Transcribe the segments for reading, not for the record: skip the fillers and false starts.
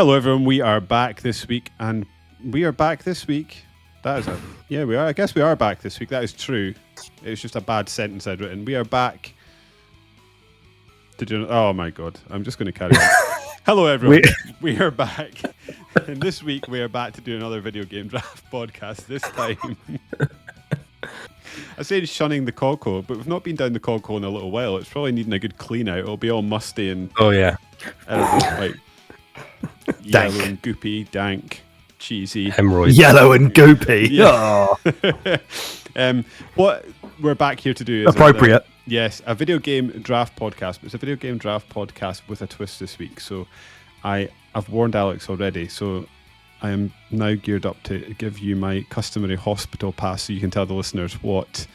Hello, everyone. We are back this week, and we are back this week. Yeah, we are. I guess we are back this week. That is true. It's just a bad sentence I'd written. We are back. Oh my God! I'm just going to carry on. Hello, everyone. We are back, and this week we are back to do another video game draft podcast. This time, I say shunning the Coco, but we've not been down the Coco in a little while. It's probably needing a good clean out. It'll be all musty and like yellow and goopy, dank, cheesy, hemorrhoids. Yellow and goopy. Yeah. What we're back here to do is appropriate. A video game draft podcast. But it's a video game draft podcast with a twist this week. So I've warned Alex already. So I am now geared up to give you my customary hospital pass so you can tell the listeners what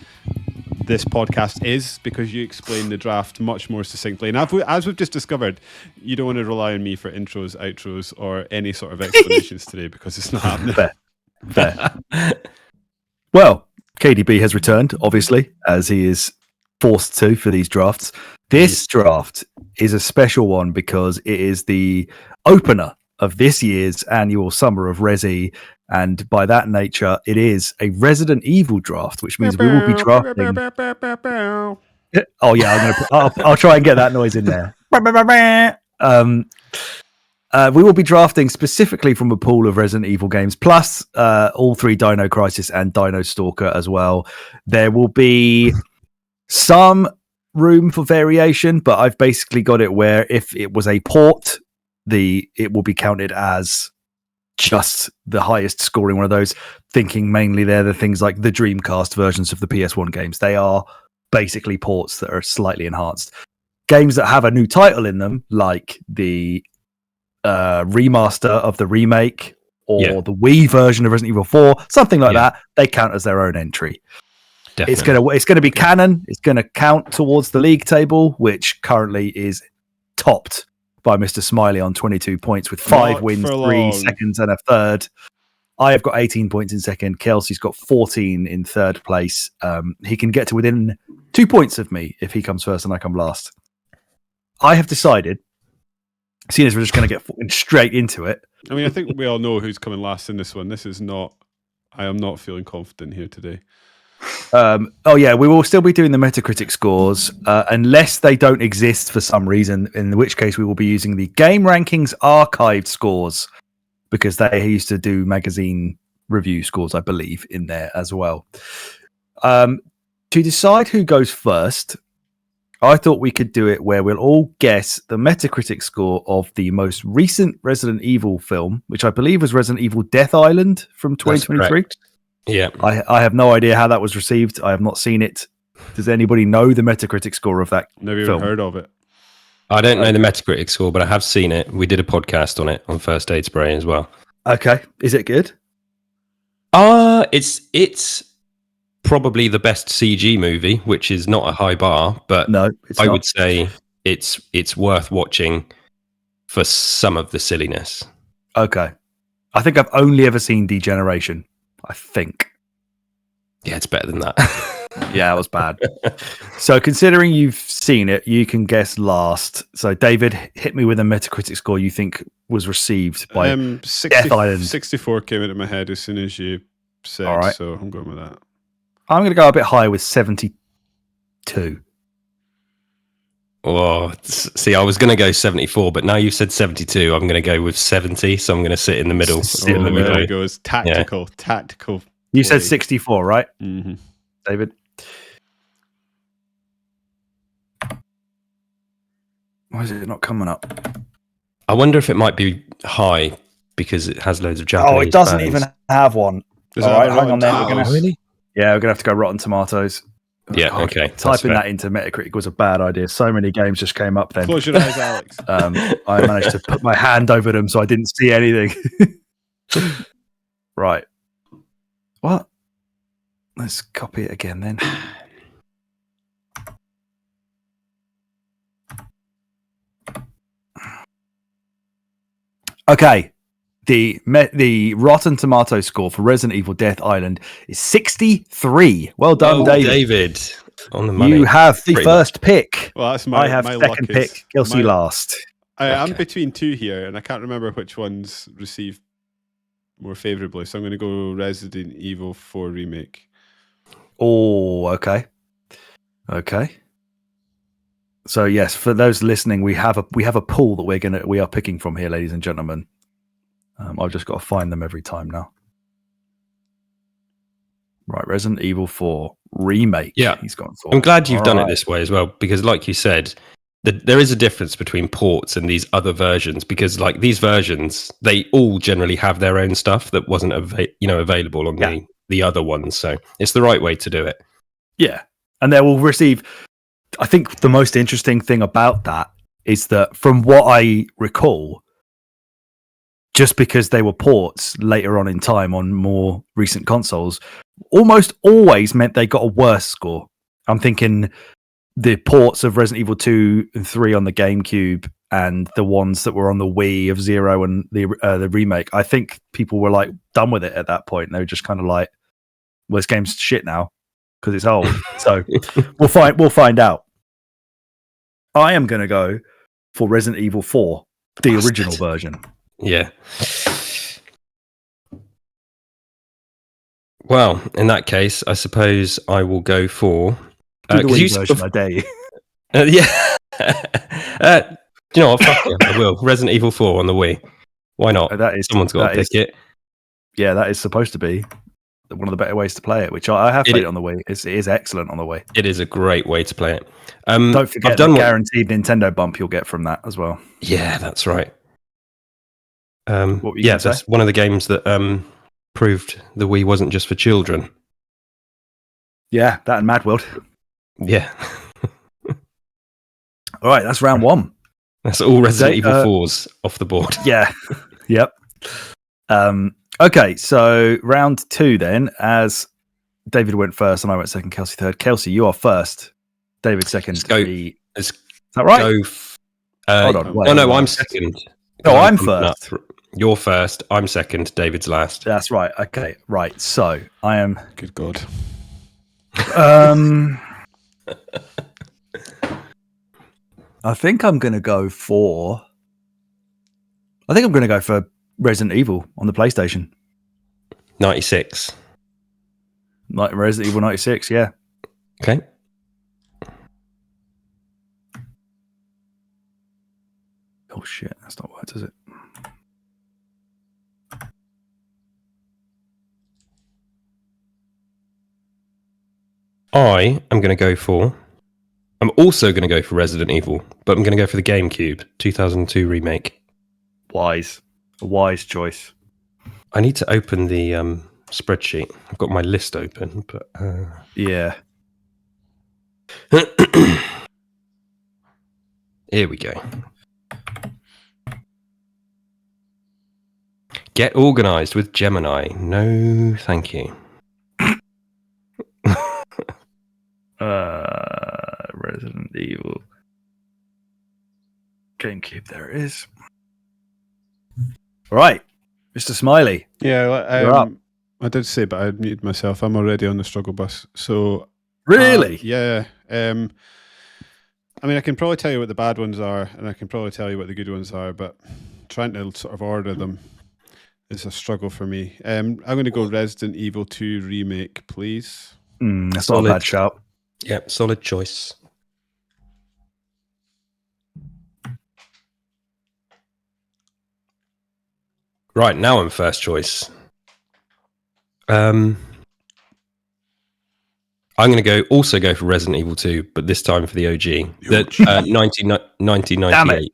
this podcast is, because you explain the draft much more succinctly. And as we've just discovered, you don't want to rely on me for intros, outros, or any sort of explanations today, because it's not happening. Fair. Well, KDB has returned, obviously, as he is forced to for these drafts. This draft is a special one because it is the opener of this year's annual Summer of Resi, and by that nature, it is a Resident Evil draft, which means we will be drafting. Oh yeah, I'll try and get that noise in there. We will be drafting specifically from a pool of Resident Evil games, plus all three Dino Crisis and Dino Stalker as well. There will be some room for variation, but I've basically got it where if it was a port, it will be counted as just the highest scoring one of those, thinking mainly they're the things like the Dreamcast versions of the PS1 games. They are basically ports that are slightly enhanced. Games that have a new title in them, like the remaster of the remake or the Wii version of Resident Evil 4, something like that, they count as their own entry. Definitely. It's gonna be canon. It's gonna count towards the league table, which currently is topped by Mr. Smiley on 22 points with 5 wins, 3 seconds, and a third. I have got 18 points in second. Kelsey's got 14 in third place. He can get to within 2 points of me if he comes first and I come last. I have decided, seeing as we're just going to get straight into it. I mean, I think we all know who's coming last in this one. I am not feeling confident here today. We will still be doing the Metacritic scores unless they don't exist for some reason, in which case we will be using the GameRankings archived scores, because they used to do magazine review scores, I believe, in there as well. To decide who goes first, I thought we could do it where we'll all guess the Metacritic score of the most recent Resident Evil film, which I believe was Resident Evil Death Island from 2023. Yeah, I have no idea how that was received. I have not seen it. Does anybody know the Metacritic score of that Never film? even heard of it. I don't know the Metacritic score, but I have seen it. We did a podcast on it on First Aid Spray as well. Okay, is it good? It's probably the best CG movie, which is not a high bar, but no, I would say it's worth watching for some of the silliness. Okay, I think I've only ever seen Degeneration. I think. Yeah, it's better than that. Yeah, it was bad. So considering you've seen it, you can guess last. So David, hit me with a Metacritic score you think was received by Death Island. 64 came into my head as soon as you said, all right. So I'm going with that. I'm going to go a bit higher with 72. Oh, see, I was going to go 74, but now you've said 72. I'm going to go with 70, so I'm going to sit in the middle. In the middle. There it goes. Tactical. You said 64, right? Mm-hmm. David? Why is it not coming up? I wonder if it might be high because it has loads of Japanese. Oh, it doesn't even have one. All right, hang on then. Really? Yeah, we're going to have to go Rotten Tomatoes. Yeah, God, okay. Typing that into Metacritic was a bad idea. So many games just came up then. Close your eyes, Alex. I managed to put my hand over them so I didn't see anything. Right. What? Let's copy it again then. Okay. The Rotten Tomato score for Resident Evil Death Island is 63. Well done, David. On the money. You have the first pick. Well, that's my I have my second pick. Kelsey last. I'm Okay. between two here, and I can't remember which ones received more favourably. So I'm going to go Resident Evil 4 remake. Oh, okay. Okay. So yes, for those listening, we have a pool that we are picking from here, ladies and gentlemen. I've just got to find them every time now. Right, Resident Evil 4 remake. Yeah. He's gone for. I'm glad you've done it Alright. this way as well, because like you said, there is a difference between ports and these other versions, because like these versions, they all generally have their own stuff that wasn't available on the other ones. So it's the right way to do it. Yeah, and they will receive. I think the most interesting thing about that is that, from what I recall, just because they were ports later on in time on more recent consoles, almost always meant they got a worse score. I'm thinking the ports of Resident Evil 2 and 3 on the GameCube and the ones that were on the Wii of Zero and the remake. I think people were like done with it at that point. They were just kind of like, well, this game's shit now because it's old. So we'll find out. I am going to go for Resident Evil 4, the original version. Yeah. Well, in that case, I suppose I will go for Do the Wii version, I dare you. Yeah. You know what? Fuck yeah, I will. Resident Evil 4 on the Wii. Why not? Someone's got to pick it. Yeah, that is supposed to be one of the better ways to play it, which I have played on the Wii. It is excellent on the Wii. It is a great way to play it. Don't forget the guaranteed Nintendo bump you'll get from that as well. Yeah, that's right. What were you gonna say? That's one of the games that proved the Wii wasn't just for children. Yeah, that and Mad World. Yeah. All right, that's round one. That's all Resident Evil 4s off the board. Yeah. Yep. Okay, so round two then, as David went first and I went second, Kelsey third. Kelsey, you are first. David second. Is that right? Hold on. No, I'm second. No, I'm first. You're first. I'm second. David's last. That's right. Okay, right. So I am. Good God. I think I'm going to go for Resident Evil on the PlayStation. 96. Like Resident Evil 96, yeah. Okay. Oh shit, that's not words, is it? I'm also going to go for Resident Evil, but I'm going to go for the GameCube 2002 remake. Wise. A wise choice. I need to open the spreadsheet. I've got my list open, but yeah. Here we go. Get organized with Gemini. No, thank you. Resident Evil GameCube. There it is. All right, Mr. Smiley. Yeah, you're up. I did say, but I muted myself. I'm already on the struggle bus. So really, yeah. I mean, I can probably tell you what the bad ones are, and I can probably tell you what the good ones are, but trying to sort of order them is a struggle for me. I'm going to go Resident Evil 2 remake, please. That's not a bad shout. Yep, solid choice. Right, now I'm first choice. I'm going to also go for Resident Evil 2, but this time for the OG. 1998.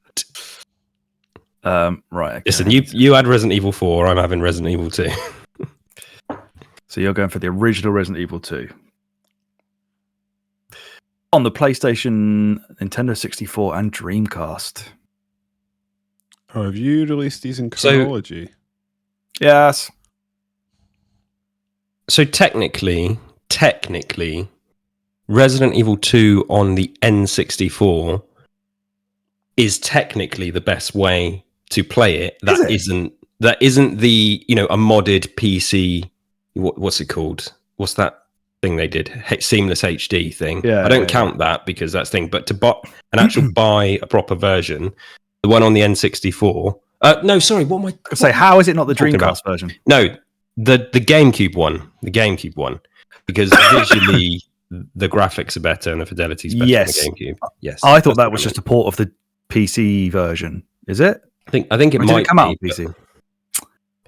Right. Okay. Listen, you had Resident Evil 4, I'm having Resident Evil 2. So you're going for the original Resident Evil 2. On the PlayStation, Nintendo 64, and Dreamcast. Oh, have you released these in chronology? Yes. So technically, Resident Evil 2 on the N64 is technically the best way to play it. That isn't the, a modded PC. What's it called? What's that thing they did? Seamless HD thing. Yeah, I don't count that because that's thing. But to buy a proper version, The one on the N64. No, sorry. What am I? Say, how is it not the talking Dreamcast about? version? No, the GameCube one. The GameCube one, because visually the graphics are better and the fidelity's better on the GameCube. Yes, I thought that was just a port of the PC version. Is it? I think it or might did it come out on PC.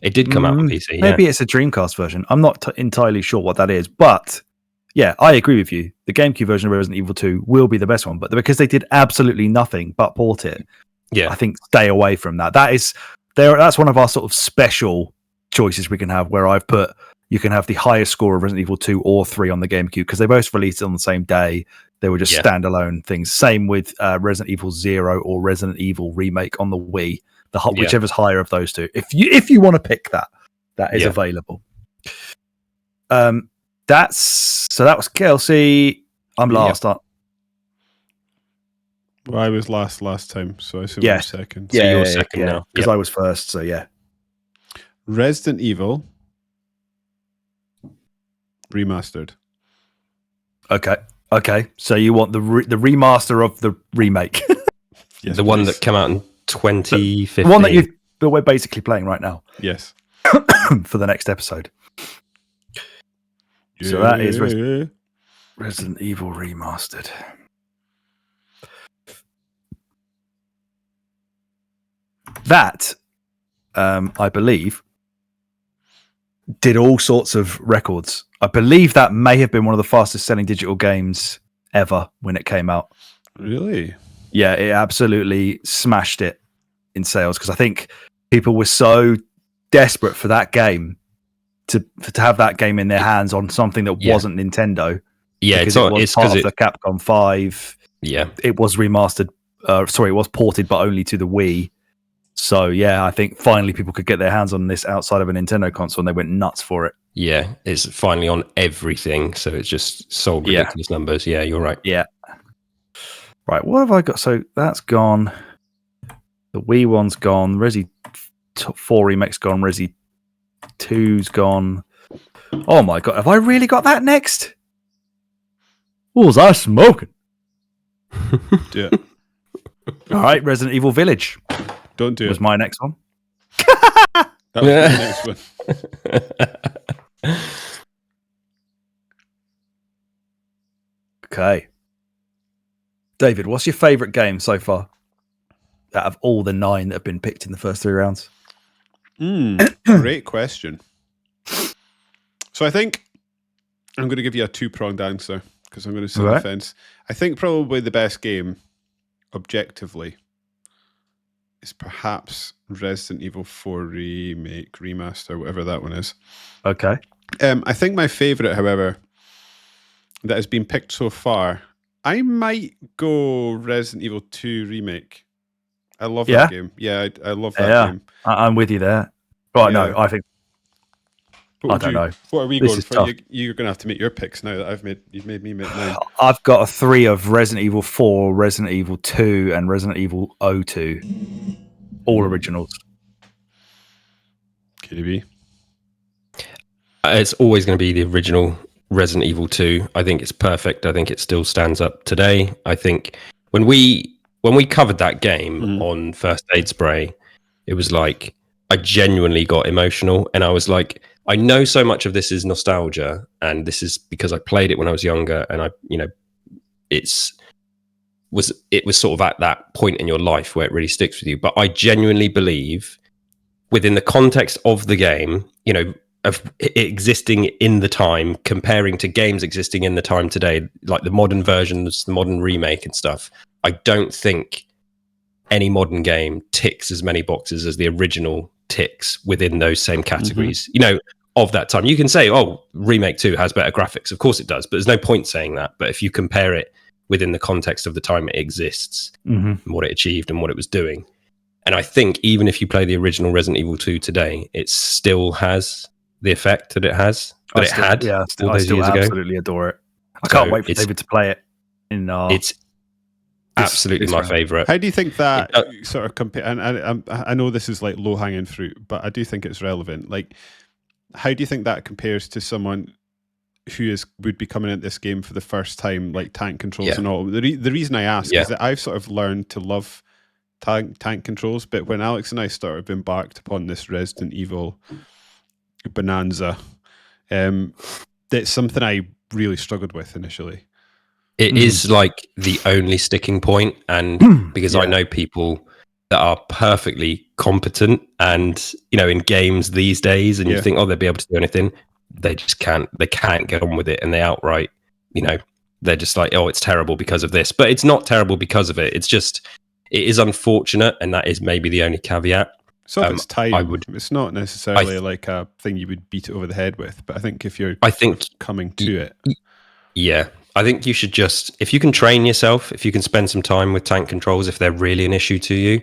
It did come out on PC. Maybe it's a Dreamcast version. I'm not entirely sure what that is, but yeah, I agree with you. The GameCube version of Resident Evil 2 will be the best one, but because they did absolutely nothing but port it, I think stay away from that. That's one of our sort of special choices we can have, where I've put you can have the highest score of Resident Evil 2 or 3 on the GameCube, because they both released it on the same day. They were just standalone things. Same with Resident Evil 0 or Resident Evil Remake on the Wii. Whichever's higher of those two. If you want to pick that is available. That was Kelsey. I'm last. Well, I was last time, so I assume I'm second. So you're second now. Because I was first, so yeah. Resident Evil Remastered. Okay. So you want the remaster of the remake. Yes, the one that came out in 2015. The one that we're basically playing right now. Yes. For the next episode. Yeah. So that is Resident Evil Remastered. That, I believe, did all sorts of records. I believe that may have been one of the fastest selling digital games ever when it came out. Really? Yeah, it absolutely smashed it in sales, because I think people were so desperate for that game to have that game in their hands on something that wasn't Nintendo. Yeah, because it was part of the Capcom 5. Yeah, it was remastered. It was ported, but only to the Wii. So yeah, I think finally people could get their hands on this outside of a Nintendo console, and they went nuts for it. Yeah, it's finally on everything, so it's just sold ridiculous numbers. Yeah, you're right. Yeah. Right, what have I got? So that's gone. The Wii one's gone. Resi 4 Remake's gone. Resi 2's gone. Oh my god, have I really got that next? What was I smoking? Do it. All right, Resident Evil Village. Don't do it. Was my next one. That was my next one. Okay. David, what's your favourite game so far out of all the 9 that have been picked in the first 3 rounds? Great question. So I think I'm going to give you a 2-pronged answer, because I'm going to sit on the fence. I think probably the best game, objectively, is perhaps Resident Evil 4 Remake, Remaster, whatever that one is. Okay. I think my favourite, however, that has been picked so far, I might go Resident Evil 2 Remake. I love that game. Yeah, I love that game. I'm with you there. Right, no, I think... I don't know. What are we going for? You're going to have to make your picks now that you've made me make mine. I've got a 3 of Resident Evil 4, Resident Evil 2, and Resident Evil 02. All originals. KDB? It's always going to be the original Resident Evil 2. I think it's perfect. I think it still stands up today. I think when we covered that game on First Aid Spray, it was like I genuinely got emotional, and I was like, I know so much of this is nostalgia, and this is because I played it when I was younger, and it was sort of at that point in your life where it really sticks with you. But I genuinely believe, within the context of the game, of it existing in the time, comparing to games existing in the time today, like the modern versions, the modern remake and stuff, I don't think any modern game ticks as many boxes as the original ticks within those same categories, of that time. You can say, oh, Remake 2 has better graphics. Of course it does, but there's no point saying that. But if you compare it within the context of the time it exists, and what it achieved and what it was doing. And I think even if you play the original Resident Evil 2 today, it still has the effect that it has, that it had all those years ago. I absolutely adore it. I can't wait for David to play it. It's absolutely my favourite. How do you think that sort of compare? And I know this is like low-hanging fruit, but I do think it's relevant. Like, how do you think that compares to someone who would be coming at this game for the first time, like tank controls and all? The reason I ask is that I've sort of learned to love tank controls, but when Alex and I started embarked upon this Resident Evil bonanza, that's something I really struggled with initially. It is like the only sticking point, and because I know people that are perfectly competent and, you know, in games these days, and you think, oh, they'll be able to do anything. They just can't. They can't get on with it, and they outright, you know, they're just like, oh, it's terrible because of this. But it's not terrible because of it. It's just, it is unfortunate, and that is maybe the only caveat. So if it's time, it's not necessarily like a thing you would beat it over the head with, but I think if you're coming to it. Yeah. I think you should just, if you can train yourself, if you can spend some time with tank controls, if they're really an issue to you.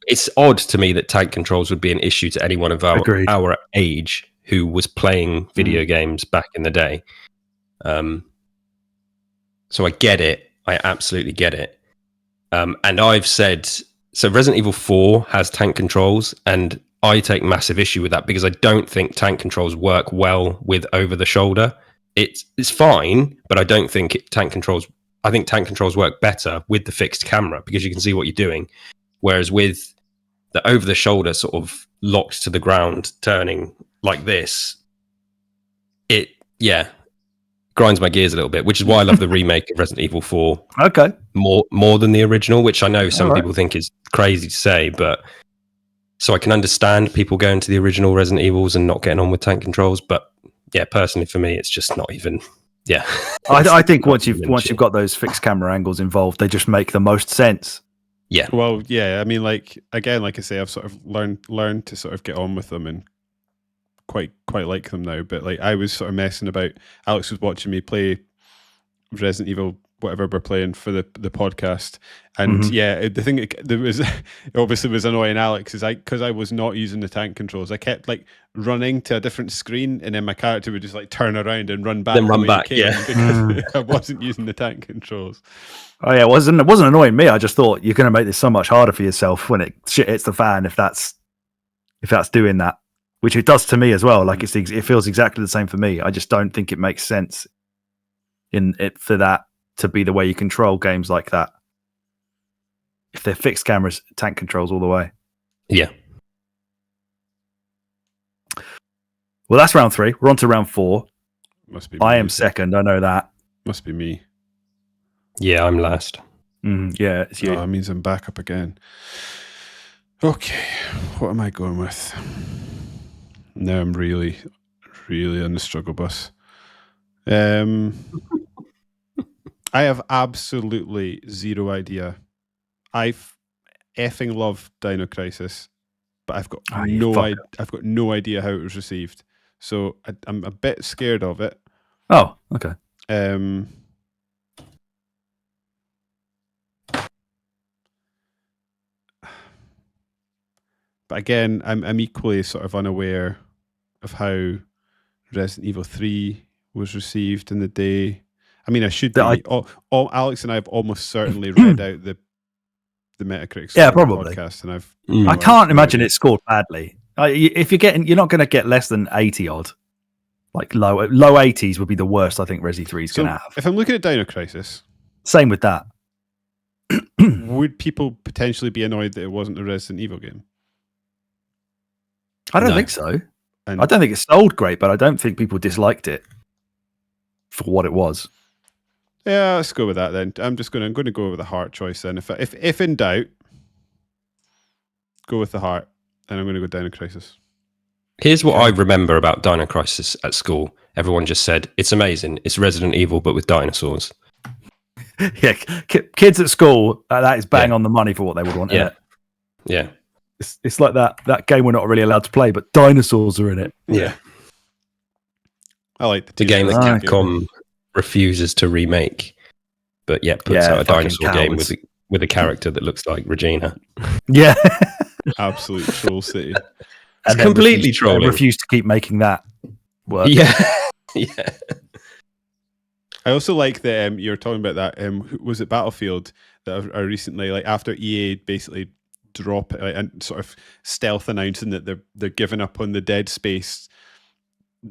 It's odd to me that tank controls would be an issue to anyone of our age who was playing video games back in the day. So I get it. I absolutely get it. And I've said, so Resident Evil 4 has tank controls, and I take massive issue with that because I don't think tank controls work well with over the shoulder. It's fine, but I don't think tank controls. I think tank controls work better with the fixed camera because you can see what you're doing. Whereas with the over the shoulder sort of locked to the ground, turning like this, it grinds my gears a little bit. Which is why I love the remake of Resident Evil 4. Okay, more than the original, which I know some people think is crazy to say, but so I can understand people going to the original Resident Evils and not getting on with tank controls, but. Yeah, personally for me, it's just not even. Yeah, I think once you've got those fixed camera angles involved, they just make the most sense. Yeah. Well, yeah. I mean, like again, like I say, I've sort of learned to sort of get on with them and quite like them now. But like I was sort of messing about. Alex was watching me play Resident Evil, whatever we're playing for the podcast, and the thing there was obviously was annoying Alex is because I was not using the tank controls. I kept like running to a different screen, and then my character would just like turn around and run back. Then run back, because I wasn't using the tank controls. Oh yeah, it wasn't annoying me. I just thought you're going to make this so much harder for yourself when shit hits the fan if that's doing that, which it does to me as well. Like it feels exactly the same for me. I just don't think it makes sense in it for that to be the way you control games like that. If they're fixed cameras, tank controls all the way. Yeah. Well, that's round 3. We're on to round 4. Must be. I am second. I know that. Must be me. Yeah, I'm last. Yeah, it's you. Oh, that means I'm back up again. Okay, what am I going with? Now I'm really, really on the struggle bus. I have absolutely zero idea. I effing love Dino Crisis, but I've got I've got no idea how it was received. So I'm a bit scared of it. Oh, okay. But again, I'm equally sort of unaware of how Resident Evil 3 was received in the day. I mean, I should be. Alex and I have almost certainly read out the Metacritic probably. podcast, and I can't imagine it scored badly. If you're not going to get less than 80 odd. Like low 80s would be the worst I think Resi 3 is going to have. If I'm looking at Dino Crisis, same with that. Would people potentially be annoyed that it wasn't a Resident Evil game? I don't think so. I don't think it sold great, but I don't think people disliked it for what it was. Yeah, let's go with that then. I'm going to go with the heart choice then. If in doubt, go with the heart, and I'm going to go Dino Crisis. Here's what I remember about Dino Crisis at school. Everyone just said, it's amazing. It's Resident Evil, but with dinosaurs. Yeah, kids at school, that is bang on the money for what they would want. Yeah. Yeah. It's like that game we're not really allowed to play, but dinosaurs are in it. Yeah. I like the game that Capcom refuses to remake, but yet puts out a dinosaur game with a character that looks like Regina. Yeah. Absolute troll city. It's completely trolling. Refuse to keep making that work. Yeah. Yeah. I also like that you were talking about that. Was it Battlefield that I recently, like after EA basically drop it and sort of stealth announcing that they're giving up on the Dead Space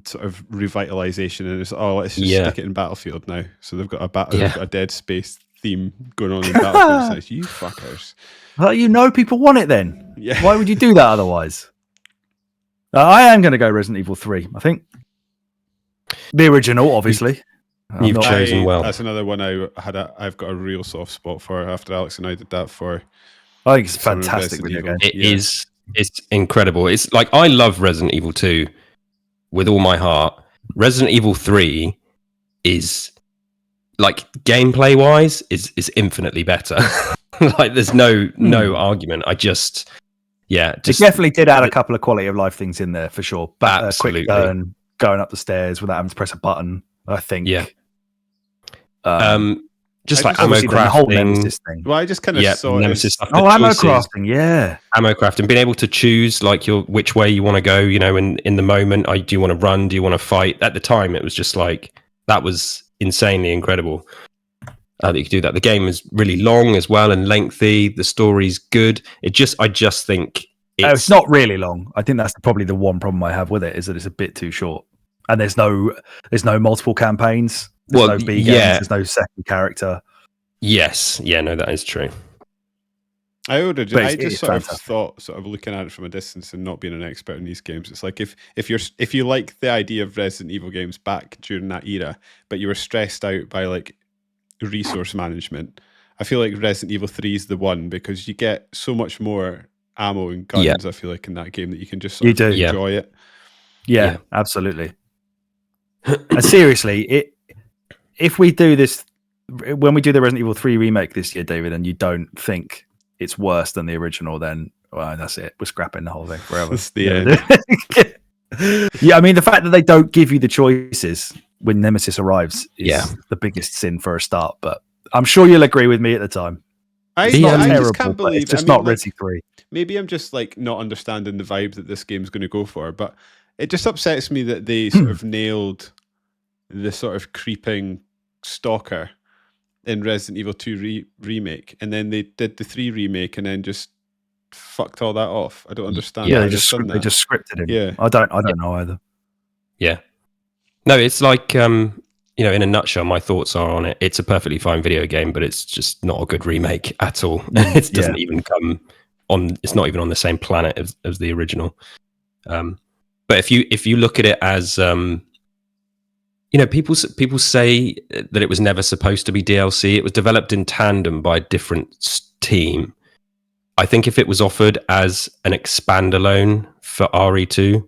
sort of revitalization, and it's let's just stick it in Battlefield now. So they've got a Dead Space theme going on in Battlefield. It's like, you fuckers. Well, you know people want it then. Yeah. Why would you do that otherwise? I am going to go Resident Evil 3, I think. The original, obviously. You've chosen well. That's another one I've got a real soft spot for after Alex and I did that for. I think it's a fantastic video game. It is. It's incredible. It's like, I love Resident Evil 2 with all my heart. Resident Evil 3 is, like, gameplay wise is Hmm. infinitely better. Like, there's no argument. It definitely did add a couple of quality of life things in there for sure. But Absolutely. quick turn, going up the stairs without having to press a button, I think. Yeah. Just I like just- ammo obviously the whole crafting. Nemesis thing. Well, I just kind of saw Nemesis it. stuff. Oh, the ammo choices, crafting, yeah. ammo crafting, being able to choose like which way you want to go, you know, in the moment. Do you want to run? Do you want to fight? At the time, it was just like, that was insanely incredible that you could do that. The game is really long as well and lengthy. The story's good. I just think It's not really long. I think that's probably the one problem I have with it, is that it's a bit too short. And there's no multiple campaigns. There's no B games. There's no second character. Yes. Yeah, no, that is true. I But I it's just sort fantastic. of thought, sort of looking at it from a distance and not being an expert in these games, it's like if you like the idea of Resident Evil games back during that era, but you were stressed out by like resource management, I feel like Resident Evil 3 is the one, because you get so much more ammo and guns. Yeah. I feel like in that game that you can just sort of enjoy it. Yeah, absolutely. And seriously, if we do this, when we do the Resident Evil 3 remake this year, David, and you don't think it's worse than the original, then well, that's it. We're scrapping the whole thing forever. That's the end. Yeah, I mean, the fact that they don't give you the choices when Nemesis arrives is the biggest sin for a start. But I'm sure you'll agree with me at the time. I It's not just terrible, can't but believe it's just I mean, not like, Resi 3. maybe I'm just like not understanding the vibe that this game's going to go for, but it just upsets me that they sort of nailed the sort of creeping stalker in Resident Evil 2 remake, and then they did the 3 remake and then just fucked all that off. I don't understand. Yeah, how they they've just done that. scripted him. Yeah. I don't know either. Yeah. No, it's like, you know, in a nutshell, my thoughts are on it. It's a perfectly fine video game, but it's just not a good remake at all. It doesn't even come on. It's not even on the same planet as the original. But if you look at it as, you know, people say that it was never supposed to be DLC. It was developed in tandem by a different team. I think if it was offered as an expandalone for RE2,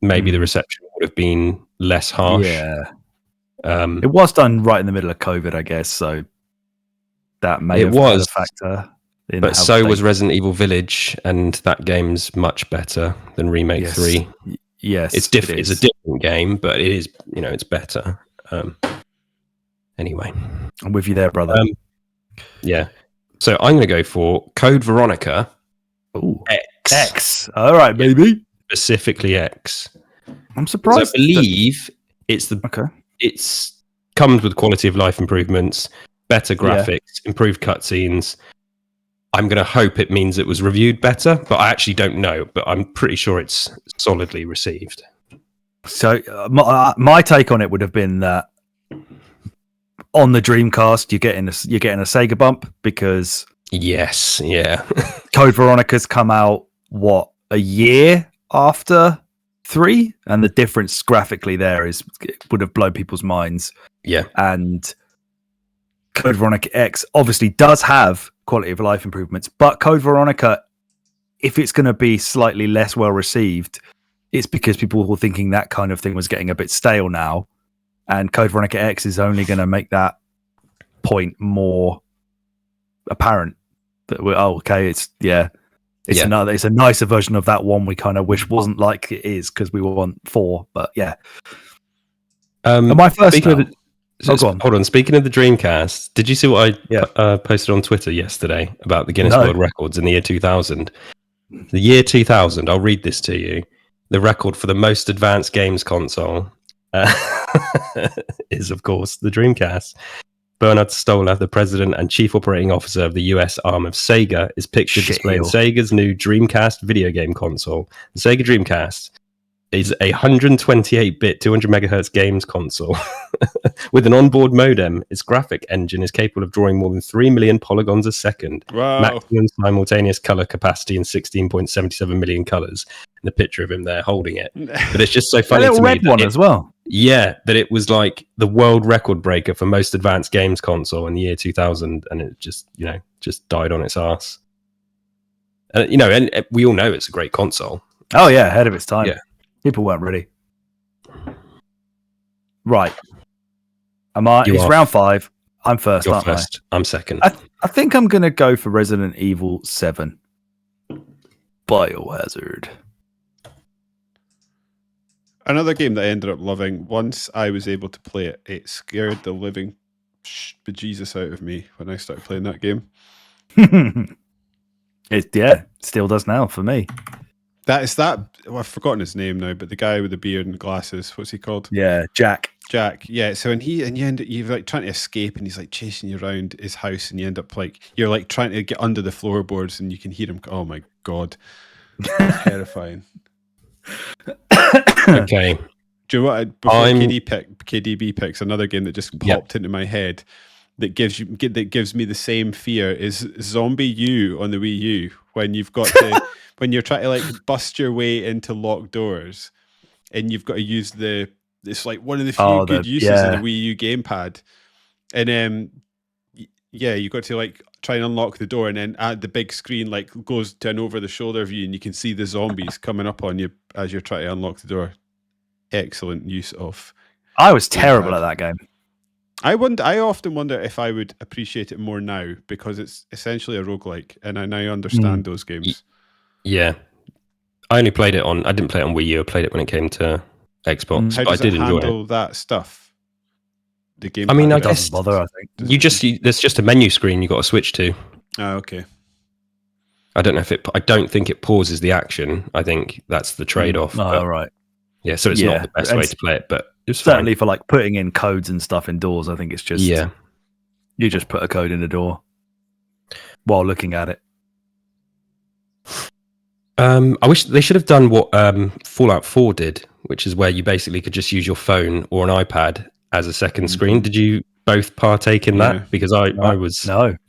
maybe the reception would have been less harsh. Yeah. It was done right in the middle of COVID, I guess, so that may have had a factor. But so was Resident Evil Village, and that game's much better than Remake 3. Yes, it's different. It's a different game, but it is, you know, it's better. Anyway, I'm with you there, brother. Yeah. So I'm going to go for Code Veronica. Ooh, X. X. All right, baby. Specifically X. I'm surprised. I believe it's comes with quality of life improvements, better graphics, improved cutscenes. I'm going to hope it means it was reviewed better, but I actually don't know. But I'm pretty sure it's solidly received. So my take on it would have been that on the Dreamcast, you're getting a Sega bump because Code Veronica's come out a year after 3, and the difference graphically there would have blown people's minds. Yeah, and Code Veronica X obviously does have quality of life improvements, but Code Veronica, if it's going to be slightly less well received, it's because people were thinking that kind of thing was getting a bit stale now, and Code Veronica X is only going to make that point more apparent. That it's a nicer version of that one we kind of wish wasn't like it is, because we want 4. But yeah, my first. Hold on. Speaking of the Dreamcast, did you see what I posted on Twitter yesterday about the Guinness World Records in the year 2000? The year 2000, I'll read this to you. The record for the most advanced games console is, of course, the Dreamcast. Bernard Stoller, the president and chief operating officer of the US arm of Sega, is pictured displaying Sega's new Dreamcast video game console. The Sega Dreamcast is a 128-bit, 200 megahertz games console with an onboard modem. Its graphic engine is capable of drawing more than 3 million polygons a second. Wow. Maximum simultaneous color capacity in 16.77 million colors. And the picture of him there holding it. But it's just so funny A little to me red one as well. Yeah, that it was like the world record breaker for most advanced games console in the year 2000, and it just, just died on its ass. And we all know it's a great console. Oh yeah, ahead of its time. Yeah. People weren't ready. Right. It's are. round 5. I'm first, You're aren't first. I'm second. I think I'm going to go for Resident Evil 7. Biohazard. Another game that I ended up loving. Once I was able to play it, it scared the living bejesus out of me when I started playing that game. It still does now for me. I've forgotten his name now, but the guy with the beard and glasses, what's he called? Yeah, Jack. Yeah. So you're like trying to escape, and he's like chasing you around his house, and you end up like you're like trying to get under the floorboards, and you can hear him. Oh my god, terrifying. Okay. Do you know what? Before KDB picks another game that just popped into my head that gives me the same fear is Zombie U on the Wii U when you've got to. When you're trying to like bust your way into locked doors, and you've got to use it's like one of the few good uses of the Wii U gamepad, and you got to like try and unlock the door, and then the big screen like goes to an over the shoulder view, and you can see the zombies coming up on you as you're trying to unlock the door. Excellent use of. I was terrible at that game. I often wonder if I would appreciate it more now, because it's essentially a roguelike, and I now understand those games. Yeah, I only played it I didn't play it on Wii U. I played it when it came to Xbox. How does I did it enjoy handle that stuff? The game. I mean, I guess doesn't bother. I think there's just a menu screen you got to switch to. Oh, okay. I don't know I don't think it pauses the action. I think that's the trade-off. Right. Yeah, so it's not the best way to play it, but it's certainly fine. for like putting in codes and stuff indoors. I think it's just you just put a code in the door while looking at it. I wish they should have done what Fallout 4 did, which is where you basically could just use your phone or an iPad as a second screen. Did you both partake in that? Because I was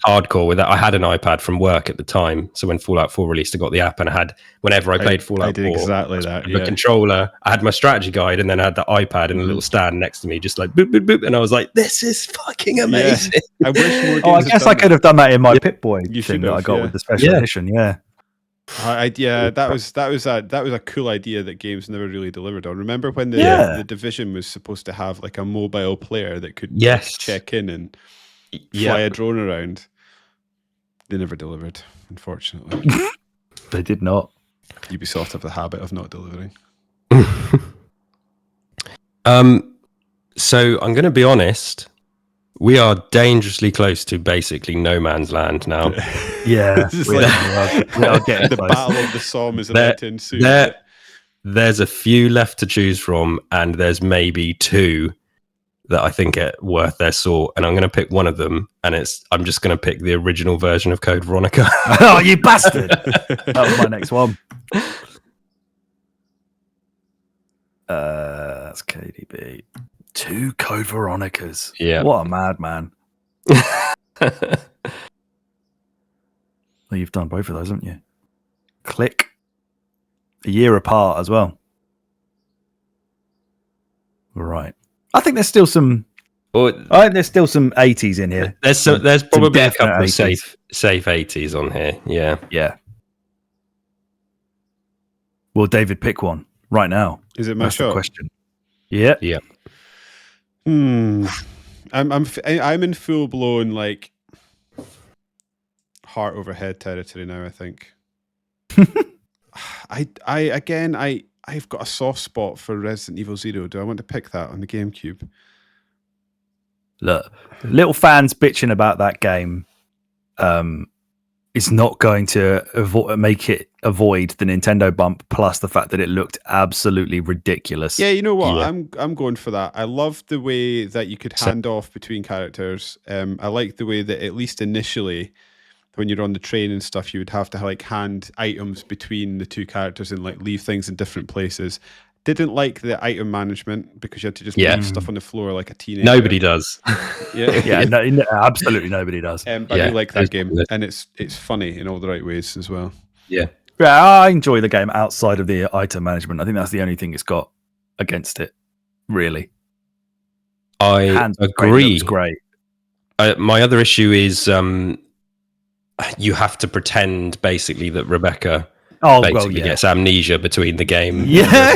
hardcore with that. I had an iPad from work at the time, so when Fallout 4 released, I got the app, and I had, whenever I played Fallout 4, I did exactly that. The controller, I had my strategy guide, and then I had the iPad in a little stand next to me, just like boop, boop, boop, and I was like, this is fucking amazing. Yeah. I wish more games I guess I could have done that in my Pip-Boy thing that I got with the special edition. Yeah. That was a cool idea that games never really delivered on. Remember when the Division was supposed to have like a mobile player that could check in and fly a drone around? They never delivered, unfortunately. They did not. Ubisoft have the habit of not delivering. So I'm going to be honest. We are dangerously close to basically no man's land now. Yeah, we are getting the Battle of the Somme is about to ensue. There's a few left to choose from, and there's maybe 2 that I think are worth their salt. And I'm going to pick one of them, and I'm just going to pick the original version of Code Veronica. Oh, you bastard! That was my next one. That's KDB. 2 Code Veronicas. Yeah. What a madman. Well, you've done both of those, haven't you? Click. A year apart as well. Right. I think there's still some. There's still some 80s in here. There's probably a couple 80s. of safe 80s on here. Yeah. Yeah. Will David pick one right now? Is it my That's shot? the question. Yeah. Yeah. I'm in full blown like heart over head territory now. I think. I've got a soft spot for Resident Evil 0. Do I want to pick that on the GameCube? Look, little fans bitching about that game is not going to make it avoid the Nintendo bump, plus the fact that it looked absolutely ridiculous. Yeah, you know what? Yeah. I'm going for that. I love the way that you could hand off between characters. I like the way that at least initially, when you're on the train and stuff, you would have to like hand items between the 2 characters and like leave things in different places. Didn't like the item management because you had to just Yeah. put stuff on the floor like a teenager. Nobody does. Yeah. No, absolutely nobody does. But I do like that game, good. and it's funny in all the right ways as well. Yeah. Yeah, I enjoy the game outside of the item management. I think that's the only thing it's got against it, really. I agree. Looks great. My other issue is you have to pretend basically that Rebecca gets amnesia between the game. Yeah.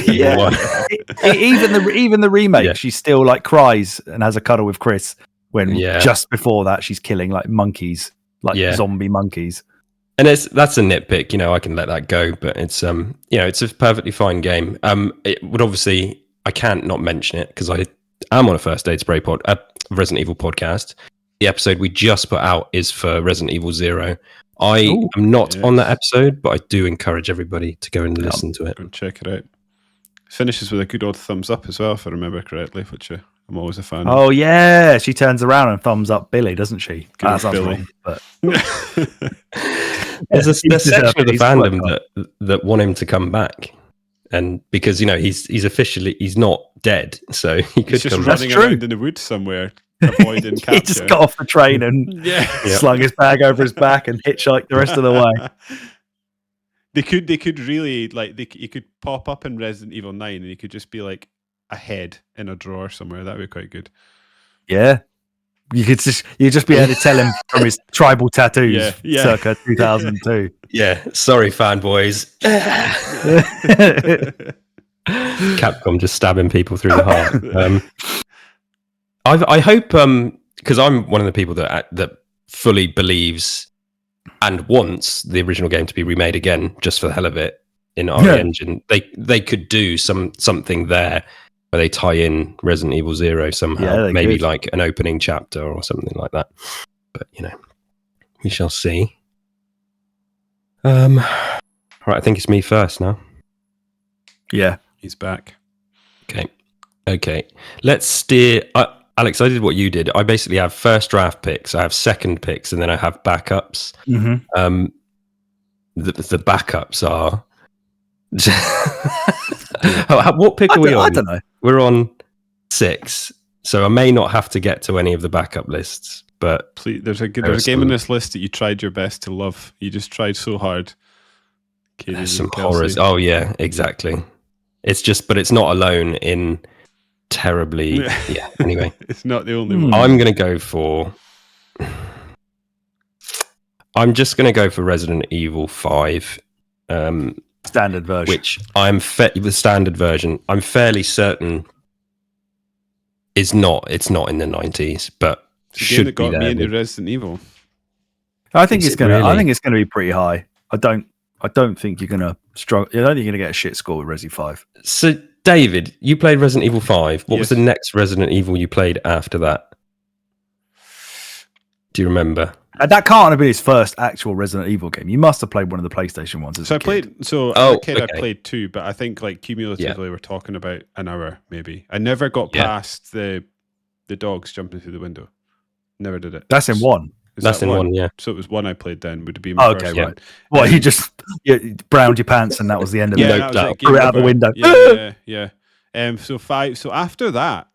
Even the remake, she still like cries and has a cuddle with Chris when just before that she's killing like monkeys, like zombie monkeys. And that's a nitpick, I can let that go, but it's it's a perfectly fine game. It would obviously, I can't not mention it because I am on a First Aid Spray Resident Evil podcast. The episode we just put out is for Resident Evil 0. I am not on that episode, but I do encourage everybody to go and listen to it. Go and check it out. Finishes with a good old thumbs up as well, if I remember correctly, which I'm always a fan of. Oh, yeah. She turns around and thumbs up Billy, doesn't she? That sounds Billy. Wrong, but... There's a section of the fandom that want him to come back. And because, he's not dead, so he could just come running around in the woods somewhere. Avoiding capture. He just got off the train and slung his bag over his back and hitchhiked the rest of the way. They could really you could pop up in Resident Evil 9 and you could just be like a head in a drawer somewhere. That'd be quite good. Yeah. You'd just be able to tell him from his tribal tattoos circa 2002. Yeah. Sorry, fanboys. Capcom just stabbing people through the heart. I hope, because I'm one of the people that fully believes and wants the original game to be remade again, just for the hell of it, in RE Engine. They could do something there where they tie in Resident Evil 0 somehow, maybe like an opening chapter or something like that. But we shall see. Right, I think it's me first now. Yeah, he's back. Okay. Let's steer. Alex, I did what you did. I basically have first draft picks, I have second picks, and then I have backups. Mm-hmm. The backups are... what pick are we on? I don't know. We're on 6, so I may not have to get to any of the backup lists. But please, there's a game on this list that you tried your best to love. You just tried so hard. There's some horrors. Oh yeah, exactly. But it's not alone in... terribly anyway, it's not the only one. I'm just gonna go for Resident Evil 5 standard version, which the standard version I'm fairly certain it's not in the 90s, but it's the game that got me into Resident Evil. I think it's gonna be pretty high. I don't think you're gonna struggle. I don't think you're gonna get a shit score with Resi 5. So David, you played Resident Evil 5. What was the next Resident Evil you played after that? Do you remember? That can't have been his first actual Resident Evil game. You must have played one of the PlayStation ones. As a kid. I played 2, but I think cumulatively we're talking about an hour maybe. I never got past the dogs jumping through the window. Never did it. That's in 1. That's in 1, yeah. So it was 1 I played then. Would have been my first right. Well, you just browned your pants and that was the end of it. Like, threw it out the window. Yeah. So 5. So after that,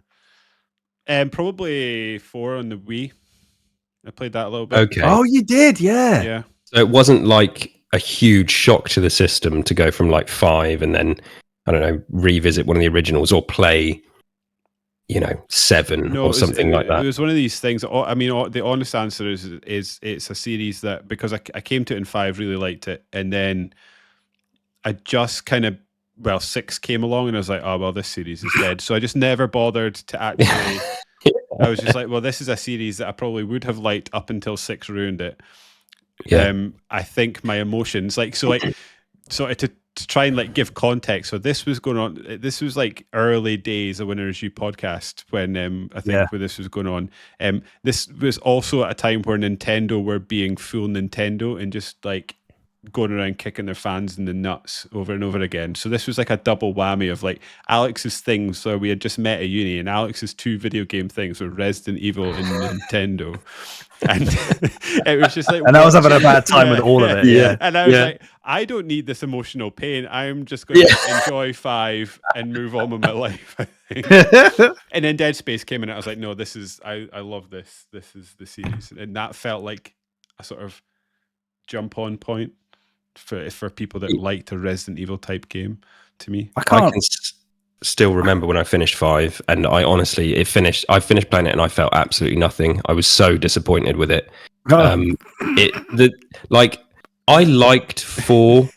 probably 4 on the Wii. I played that a little bit. Okay. Oh, you did, yeah. Yeah. So it wasn't like a huge shock to the system to go from like 5 and then, I don't know, revisit one of the originals or play, 7 or something like that. It was one of these things. I mean, the honest answer is it's a series that, because I came to it in 5, really liked it, and then I just kind of, 6 came along and I was like, oh, well, this series is dead. So I just never bothered to actually... I was just like, well, this is a series that I probably would have liked up until 6 ruined it. Yeah. I think my emotions, to try and give context. So this was going on. This was like early days of Winner Review podcast when I think where this was going on. This was also at a time where Nintendo were being full Nintendo and just going around kicking their fans in the nuts over and over again. So this was like a double whammy of like Alex's things. So we had just met at uni, and Alex's 2 video game things were Resident Evil and Nintendo. And it was just like, and I was having a bad time with all of it. Yeah. And I was like, I don't need this emotional pain. I'm just going to enjoy 5 and move on with my life. I think. And then Dead Space came in, and I was like, no, this is, I love this. This is the series. And that felt like a sort of jump on point for people that liked a Resident Evil type game to me. I can still remember when I finished 5, and I honestly, I finished playing it and I felt absolutely nothing. I was so disappointed with it. I liked 4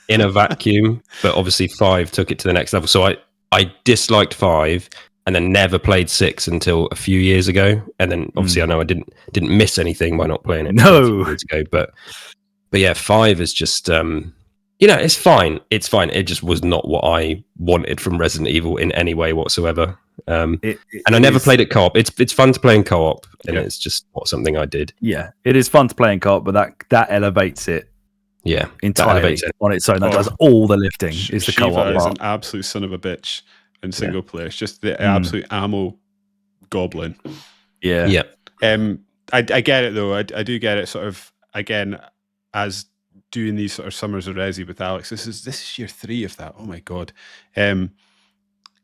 in a vacuum, but obviously 5 took it to the next level. So I disliked 5 and then never played 6 until a few years ago. And then obviously I know I didn't miss anything by not playing it a few years ago. But yeah, 5 is just it's fine. It's fine. It just was not what I wanted from Resident Evil in any way whatsoever. And I never played it co-op. It's fun to play in co-op, and it's just not something I did. Yeah, it is fun to play in co-op, but that elevates it. Yeah, entirely on its own. That does all the lifting. Is the co-op Shiva is part. an absolute son of a bitch in single player. It's just the absolute ammo goblin. Yeah. I get it though. I do get it. Sort of again as doing these sort of Summers of Resi with Alex. This is year 3 of that. Oh my god.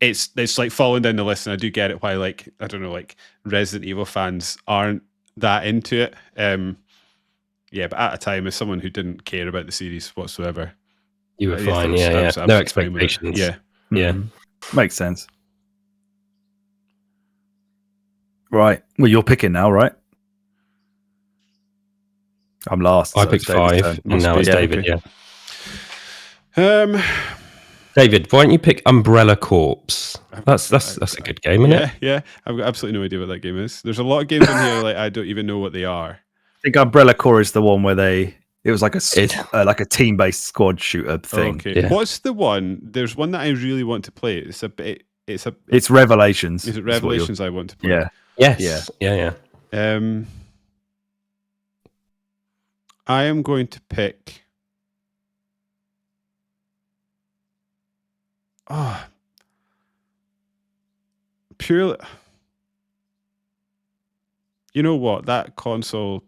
It's like falling down the list, and I do get it why, like, I don't know, like Resident Evil fans aren't that into it. But at a time, as someone who didn't care about the series whatsoever, you were fine. No expectations. Yeah. Makes sense. Right. Well, you're picking now, right? I'm last. I picked 5, and now it's David. Okay. Yeah. David, why don't you pick Umbrella Corps? That's a good game, isn't it? Yeah. I've got absolutely no idea what that game is. There's a lot of games in here like I don't even know what they are. I think Umbrella Corps is the one where it was like a team-based squad shooter thing. Okay. Yeah. What's the one? There's one that I really want to play. It's Revelations. Is it Revelations I want to play? Yeah. Yes. Yeah. I am going to pick. Purely. You know what? That console.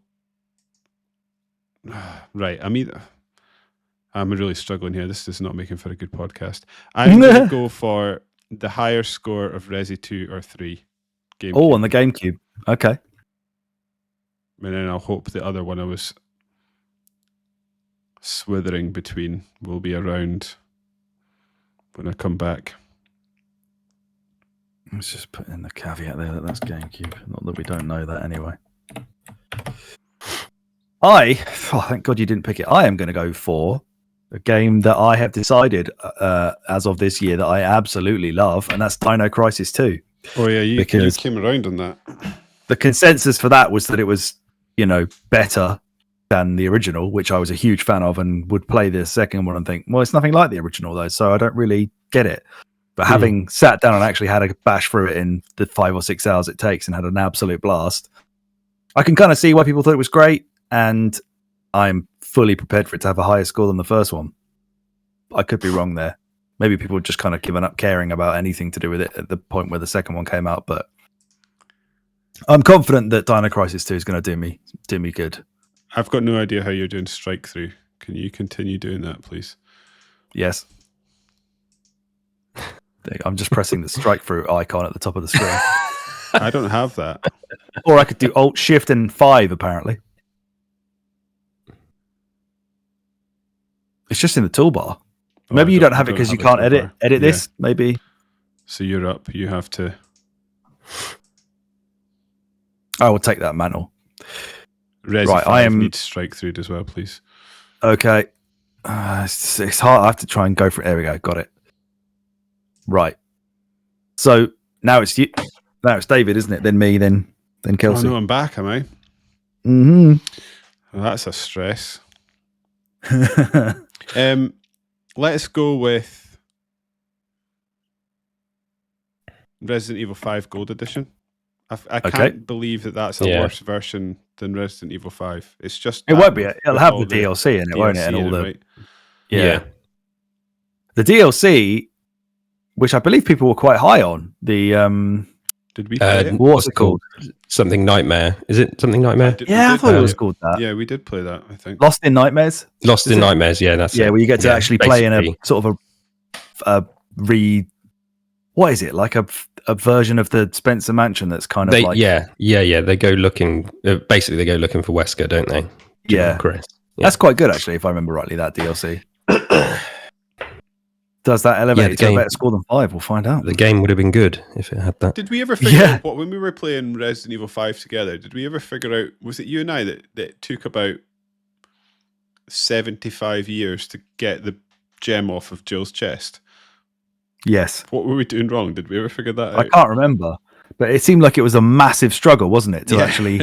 Right. I'm really struggling here. This is not making for a good podcast. I'm going to go for the higher score of Resi 2 or 3. GameCube. On the GameCube. Okay. And then I'll hope the other one I was swithering between will be around when I come back. Let's just put in the caveat there that's GameCube. Not that we don't know that anyway. Thank God you didn't pick it. I am going to go for a game that I have decided as of this year that I absolutely love, and that's Dino Crisis 2. Oh yeah, you came around on that. The consensus for that was that it was, better than the original, which I was a huge fan of and would play the second one and think, well, it's nothing like the original though, so I don't really get it. But having sat down and actually had a bash through it in the 5 or 6 hours it takes and had an absolute blast, I can kind of see why people thought it was great, and I'm fully prepared for it to have a higher score than the first one. I could be wrong there. Maybe people had just kind of given up caring about anything to do with it at the point where the second one came out, but I'm confident that Dino Crisis 2 is going to do me good. I've got no idea how you're doing strike through. Can you continue doing that, please? Yes. I'm just pressing the strike through icon at the top of the screen. I don't have that. Or I could do Alt Shift and 5 apparently. It's just in the toolbar. Maybe you don't have it because you can't edit this. Maybe. So you're up. You have to. I will take that mantle. Resi right, 5 needs strike through as well, please. Okay. It's hard. I have to try and go for it. There we go. Got it. Right. So now it's you. Now it's David, isn't it? Then me. Then Kelsey. Oh no, I'm back. Am I? Mm-hmm. Well, that's a stress. Let's go with Resident Evil 5 Gold Edition. I can't believe that that's a worse version than Resident Evil 5. It's just it won't be. It'll have the all DLC in it, won't it? And all the right? yeah. The DLC, which I believe people were quite high on. The did we play it? What's it called? Something Nightmare. Is it something Nightmare? I thought it was called that. Yeah, we did play that, I think. Lost in Nightmares? Lost in Nightmares, yeah, that's it. Where you get to actually play in a sort of what is it? Like a version of the Spencer Mansion that's kind of like... Yeah. They go looking... basically, they go looking for Wesker, don't they? Yeah. Chris. Yeah. That's quite good, actually, if I remember rightly, that DLC. Does that elevate it to a better score than 5? We'll find out. The game would have been good if it had that. Did we ever figure out when we were playing Resident Evil 5 together, did we ever figure out, was it you and I that it took about 75 years to get the gem off of Jill's chest? Yes. What were we doing wrong? Did we ever figure that out? I can't remember, but it seemed like it was a massive struggle, wasn't it, to actually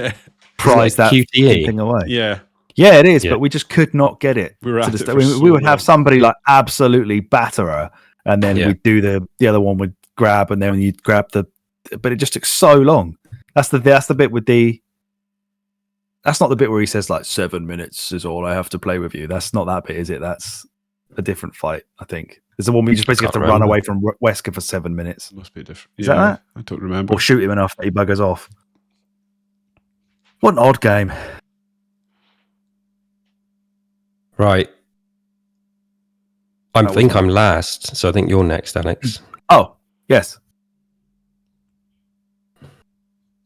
prize that thing away? Yeah. Yeah, it is, but we just could not get it. We would have somebody like absolutely batter her, and then we'd do the other one would grab, and then you'd grab but it just took so long. That's the bit with that's not the bit where he says like 7 minutes is all I have to play with you. That's not that bit, is it? That's a different fight, I think. There's the one where you just basically have to run away from Wesker for 7 minutes. Must be different. Is that? I don't remember. Or shoot him enough that he buggers off. What an odd game. Right. I think I'm last, so I think you're next, Alex. Oh, yes.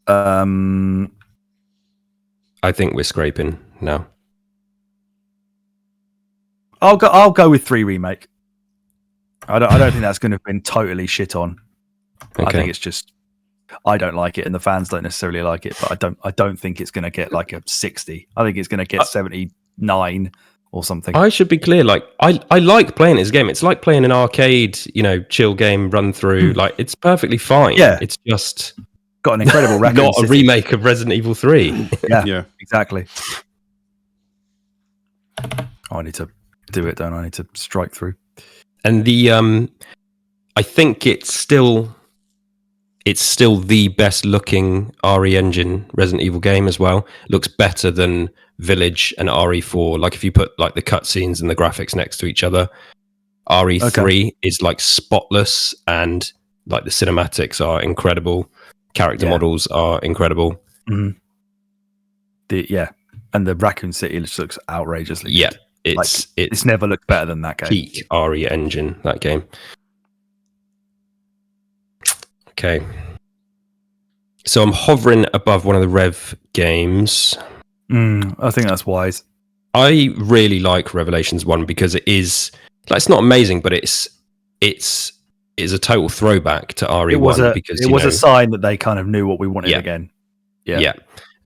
I think we're scraping now. I'll go with 3 remake. I don't think that's going to have been totally shit on. Okay. I think it's just I don't like it, and the fans don't necessarily like it. But I don't think it's going to get like a 60. I think it's going to get 79 or something. I should be clear. Like I like playing this game. It's like playing an arcade, chill game run through. Like it's perfectly fine. Yeah, it's just got an incredible record. Not a remake of Resident Evil 3. yeah, exactly. I need to do it, don't I? I need to strike through. And I think it's still the best looking RE Engine Resident Evil game as well. It looks better than Village and RE4. Like if you put like the cutscenes and the graphics next to each other, RE3 is like spotless, and like the cinematics are incredible. Character models are incredible. Mm-hmm. And the Raccoon City just looks outrageously good. It's never looked better than that game. Peak RE Engine, that game. Okay. So I'm hovering above one of the Rev games. I think that's wise. I really like Revelations 1 because it is, like, it's not amazing, but it's a total throwback to RE1. It was a sign that they kind of knew what we wanted again. Yeah.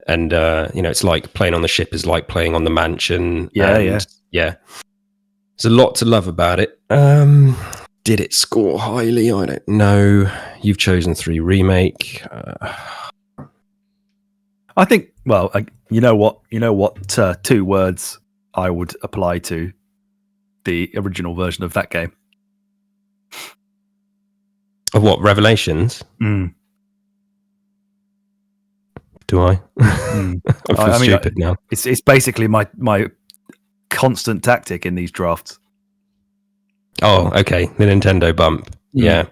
And, it's like playing on the ship is like playing on the mansion. Yeah. There's a lot to love about it. Did it score highly? I don't know. You've chosen 3 remake. I think, well, you know what 2 words I would apply to the original version of that game. Of what, Revelations? Do I? I feel stupid now. It's basically my constant tactic in these drafts. Oh, okay. The Nintendo bump. Yeah.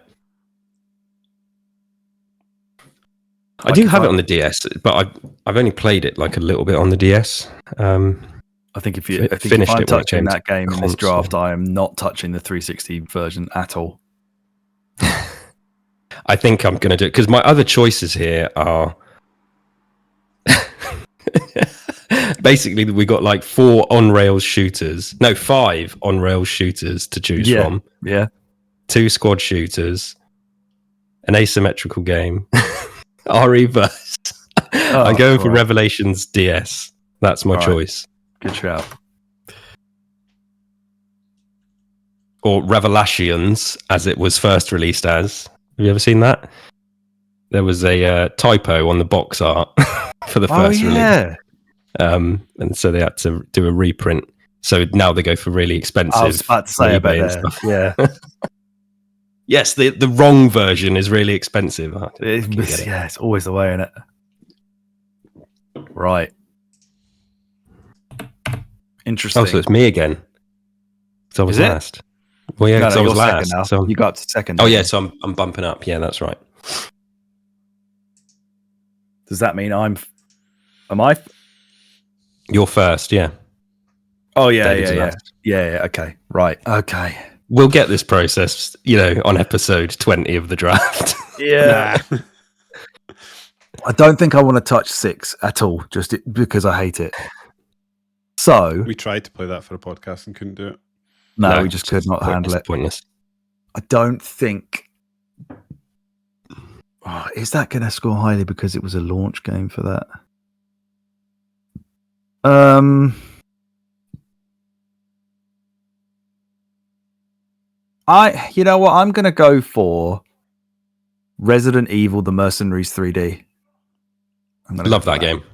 I do have it on the DS, but I've only played it like a little bit on the DS. I think if I'm touching that game in this draft, I am not touching the 360 version at all. I think I'm going to do it because my other choices here are basically we got like 4 on-rails shooters. No, 5 on-rails shooters to choose from. Yeah. 2 squad shooters, an asymmetrical game, RE-verse. I'm going for Revelations DS. That's my choice. Good shout. Or Revelations, as it was first released as. Have you ever seen that? There was a typo on the box art for the first release. And so they had to do a reprint. So now they go for really expensive. I was about to say about that. Yeah. Yes, the wrong version is really expensive. It's always the way, isn't it? Right. Interesting. Oh, so it's me again. So I was Is it? last. Well, yeah, because I was you're second last. now. So you got up to second. oh didn't yeah, you? so I'm bumping up. Yeah, that's right. Does that mean am I? You're first. Yeah. Oh yeah, David's yeah. last. Yeah. Okay. Right. Okay. We'll get this process, on episode 20 of the draft. Yeah. I don't think I want to touch 6 at all, just because I hate it. So We tried to play that for a podcast and couldn't do it. No, we just could not handle it. Pointless. I don't think. Oh, is that going to score highly because it was a launch game for that? You know what? I'm going to go for Resident Evil: The Mercenaries 3D. Love that game.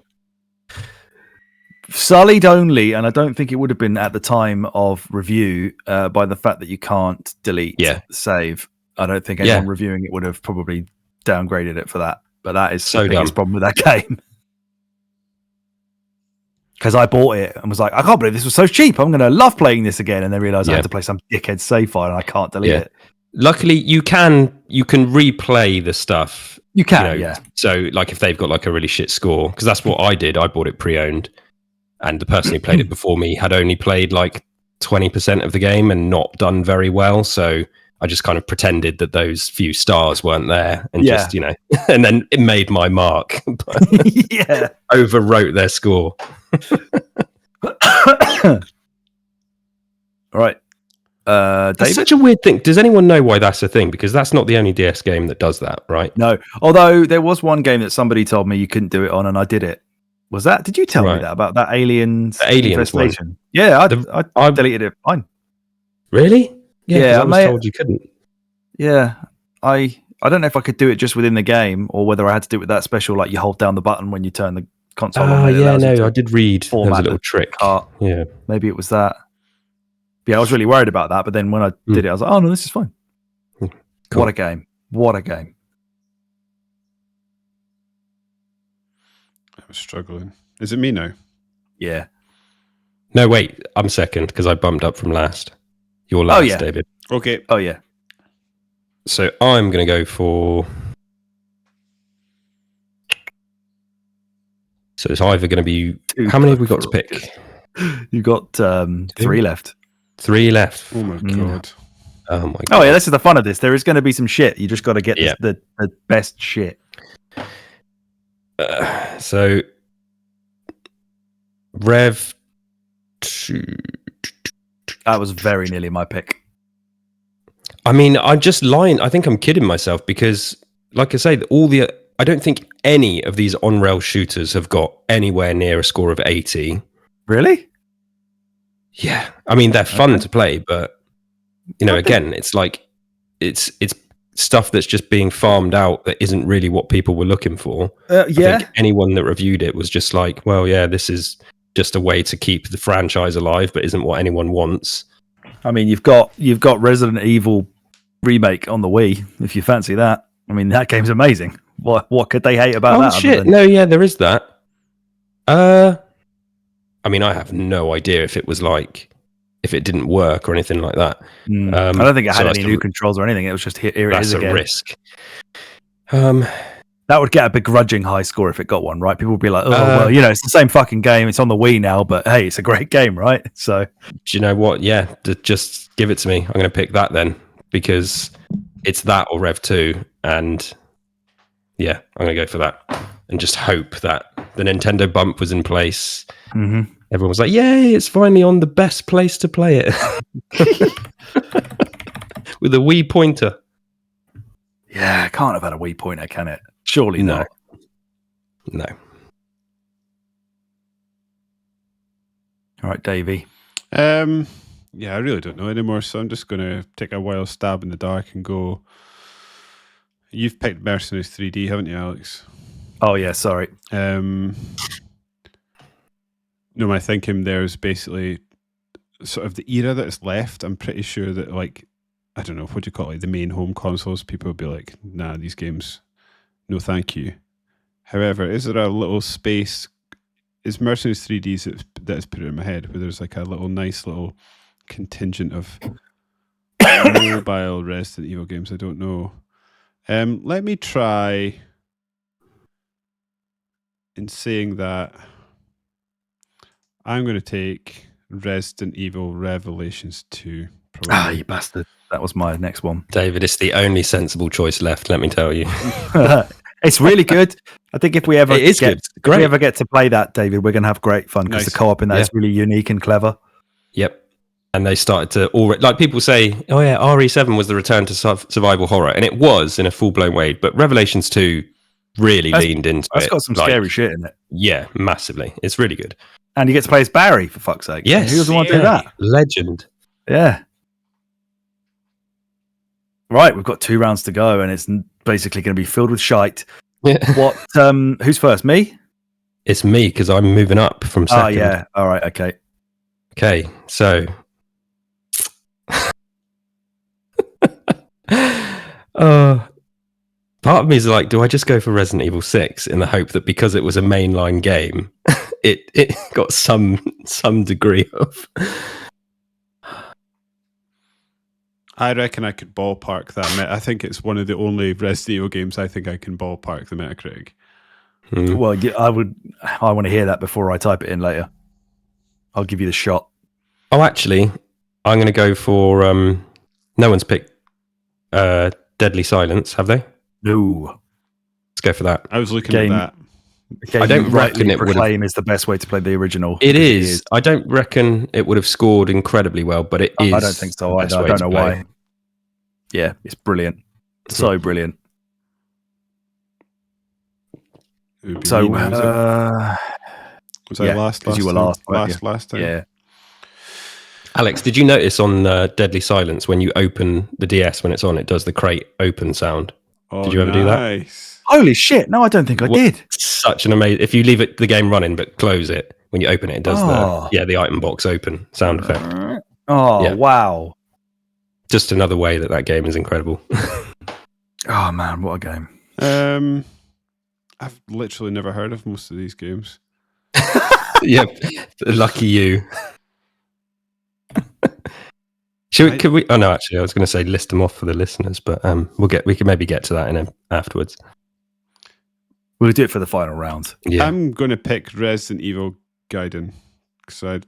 Sullied only, and I don't think it would have been at the time of review by the fact that you can't delete the save. I don't think anyone reviewing it would have probably downgraded it for that. But that is the biggest problem with that game. Because I bought it and was like, I can't believe this was so cheap. I'm going to love playing this again. And then realised I had to play some dickhead save file and I can't delete it. Luckily, you can replay the stuff. You can, So, like, if they've got like a really shit score, because that's what I did. I bought it pre-owned, and the person who played it before me had only played like 20% of the game and not done very well. So I just kind of pretended that those few stars weren't there, and just and then it made my mark. Overwrote their score. All right. That's such a weird thing. Does anyone know why that's a thing? Because that's not the only DS game that does that, right? No. Although there was one game that somebody told me you couldn't do it on, and I did it. Was that? Did you tell me that about that aliens infestation? One. Yeah, I deleted it. Fine. Really? Yeah, I was told you couldn't. Yeah, I don't know if I could do it just within the game, or whether I had to do it with that special, like you hold down the button when you turn the console on. I did read. There was a little trick. Yeah, maybe it was that. Yeah, I was really worried about that, but then when I did it, I was like, "Oh no, this is fine." Cool. What a game! What a game! I was struggling. Is it me now? Yeah. No, wait. I'm second because I bumped up from last. You're last, David. Okay. Oh yeah. So I'm going to go for. So it's either going to be. How many have we got to pick? You got 3 left. 3 left. Oh my god. Oh my god. Oh yeah, this is the fun of this. There is going to be some shit. You just got to get the best shit. So Rev 2. That was very nearly my pick. I mean, I'm just lying. I think I'm kidding myself because, like I say, I don't think any of these on-rail shooters have got anywhere near a score of 80. Really? Yeah. I mean, they're fun to play, but again, it's like it's stuff that's just being farmed out that isn't really what people were looking for. I think anyone that reviewed it was just like, well, yeah, this is just a way to keep the franchise alive, but isn't what anyone wants. I mean, you've got Resident Evil remake on the Wii, if you fancy that. I mean, that game's amazing. What could they hate about that? Oh shit! No, yeah, there is that. I mean, I have no idea if it was like if it didn't work or anything like that. I don't think it had any new controls or anything. It was just here it is again. That's a risk. That would get a begrudging high score if it got one, right? People would be like, "Oh, well, it's the same fucking game. It's on the Wii now, but hey, it's a great game, right?" So, do you know what? Yeah, just give it to me. I'm going to pick that then because it's that or Rev 2, and yeah, I'm going to go for that and just hope that the Nintendo bump was in place. Mm-hmm. Everyone was like, "Yay! It's finally on the best place to play it with a Wii pointer." Yeah, I can't have had a Wii pointer, can it? Surely not. No. All right, Davey. Yeah, I really don't know anymore, so I'm just going to take a wild stab in the dark and go. You've picked Mercenaries 3D, haven't you, Alex? Oh yeah, sorry. No, my thinking there is basically sort of the era that is left. I'm pretty sure that like I don't know, what do you call it, like the main home consoles, people would be like, nah, these games, no thank you. However, is there a little space, is Mercenaries 3Ds that's put it in my head, where there's like a little nice little contingent of mobile Resident Evil games? I don't know. Let me try, in saying that, I'm going to take Resident Evil Revelations 2. Probably. You bastard. That was my next one. David, it's the only sensible choice left, let me tell you. It's really good. I think if we ever It is good. if we ever get to play that, David, we're going to have great fun because the co-op in that is really unique and clever. Yep. And they started to already, like people say, oh yeah, RE7 was the return to survival horror, and it was in a full-blown way. But Revelations 2 really leaned into it. It's got some scary shit in it. Yeah, massively. It's really good. And you get to play as Barry, for fuck's sake. Yes. Who doesn't want to do that? Legend. Yeah. Right, we've got 2 rounds to go, and it's basically going to be filled with shite. Yeah. What? Who's first? Me? It's me because I'm moving up from second. Oh yeah. All right. Okay. Okay. So. Part of me is like, do I just go for Resident Evil 6 in the hope that because it was a mainline game, it got some degree of. I reckon I could ballpark that. I think it's one of the only Resident Evil games I think I can ballpark the Metacritic. Well, yeah, I want to hear that before I type it in later. I'll give you the shot. Oh, actually, I'm going to go for. No one's picked Deadly Silence, have they? No. Let's go for that. I was looking at that. I don't reckon it proclaim is the best way to play the original. It is. I don't reckon it would have scored incredibly well, but it is. I don't think so either. I don't know why. Yeah, it's brilliant. So brilliant. So, was I last? Because you were last time. Yeah. Alex, did you notice on Deadly Silence when you open the DS when it's on, it does the crate open sound? Oh, did you ever do that? Holy shit! No, I don't think I did. Such an amazing. If you leave the game running but close it, when you open it, it does the item box open sound effect. Wow! Just another way that game is incredible. Oh man, what a game! I've literally never heard of most of these games. Yep, lucky you. Could we? Oh no, actually, I was going to say list them off for the listeners, but we can maybe get to that afterwards. We'll do it for the final round. Yeah, I'm going to pick Resident Evil Gaiden because I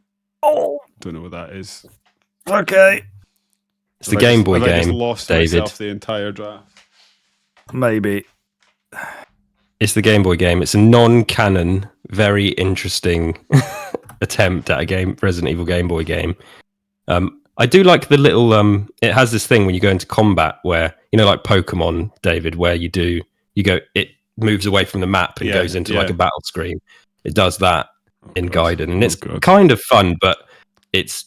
don't know what that is. Okay, it's the Game Boy game. I just lost myself the entire draft. Maybe. It's the Game Boy game. It's a non-canon, very interesting attempt at a Resident Evil Game Boy game. I do like the little. It has this thing when you go into combat where like Pokemon, David, where it moves away from the map and goes into like a battle screen. It does that in Gaiden, and it's kind of fun, but it's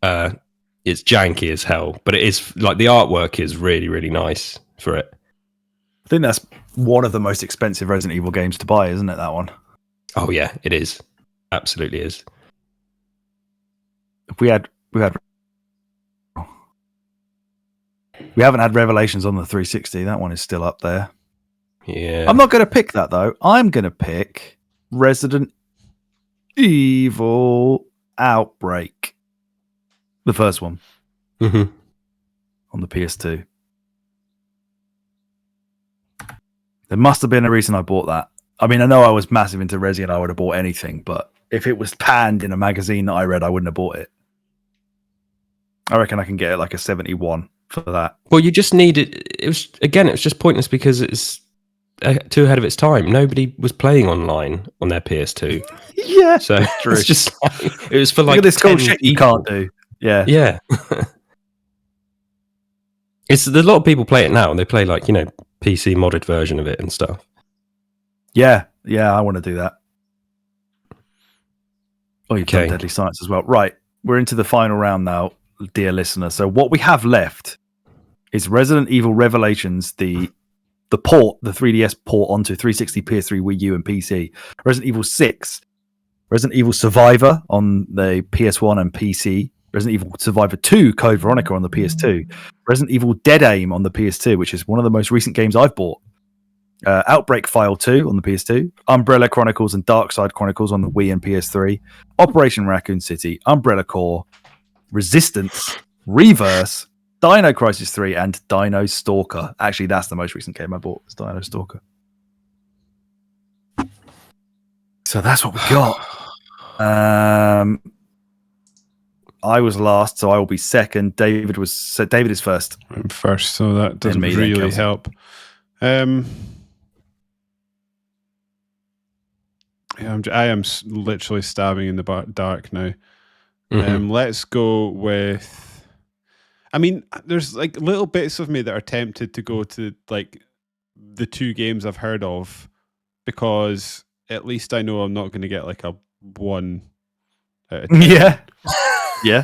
janky as hell. But it is like the artwork is really, really nice for it. I think that's one of the most expensive Resident Evil games to buy, isn't it? That one. Oh yeah, it is. Absolutely is. We haven't had Revelations on the 360. That one is still up there. Yeah. I'm not going to pick that though. I'm going to pick Resident Evil Outbreak, the first one on the PS2. There must have been a reason I bought that. I mean, I know I was massive into Resi and I would have bought anything, but if it was panned in a magazine that I read, I wouldn't have bought it. I reckon I can get it like a 71 for that. Well, you just need it. It was just pointless because it's too ahead of its time. Nobody was playing online on their PS2. Yeah, so it's just it was for like look at this cool shit you can't do. Yeah, yeah. There's a lot of people play it now, and they play like PC modded version of it and stuff. Yeah, I want to do that. Oh, you've done Deadly Silence as well. Right, we're into the final round now, dear listener. So what we have left is Resident Evil Revelations, the 3DS port onto 360, PS3, Wii U, and PC. Resident Evil 6, Resident Evil Survivor on the PS1 and PC, Resident Evil Survivor 2 Code Veronica on the PS2, Resident Evil Dead Aim on the PS2, which is one of the most recent games I've bought. Outbreak File 2 on the PS2, Umbrella Chronicles and Darkside Chronicles on the Wii and PS3, Operation Raccoon City, Umbrella Corps, Resistance, Reverse, Dino Crisis 3, and Dino Stalker. Actually, that's the most recent game I bought, was Dino Stalker. So that's what we got. I was last, so I will be second. David is first. I'm first, so that doesn't really help. I am literally stabbing in the dark now. Let's go with. I mean, there's like little bits of me that are tempted to go to like the two games I've heard of, because at least I know I'm not going to get like a 1 out of 10. Yeah. Yeah.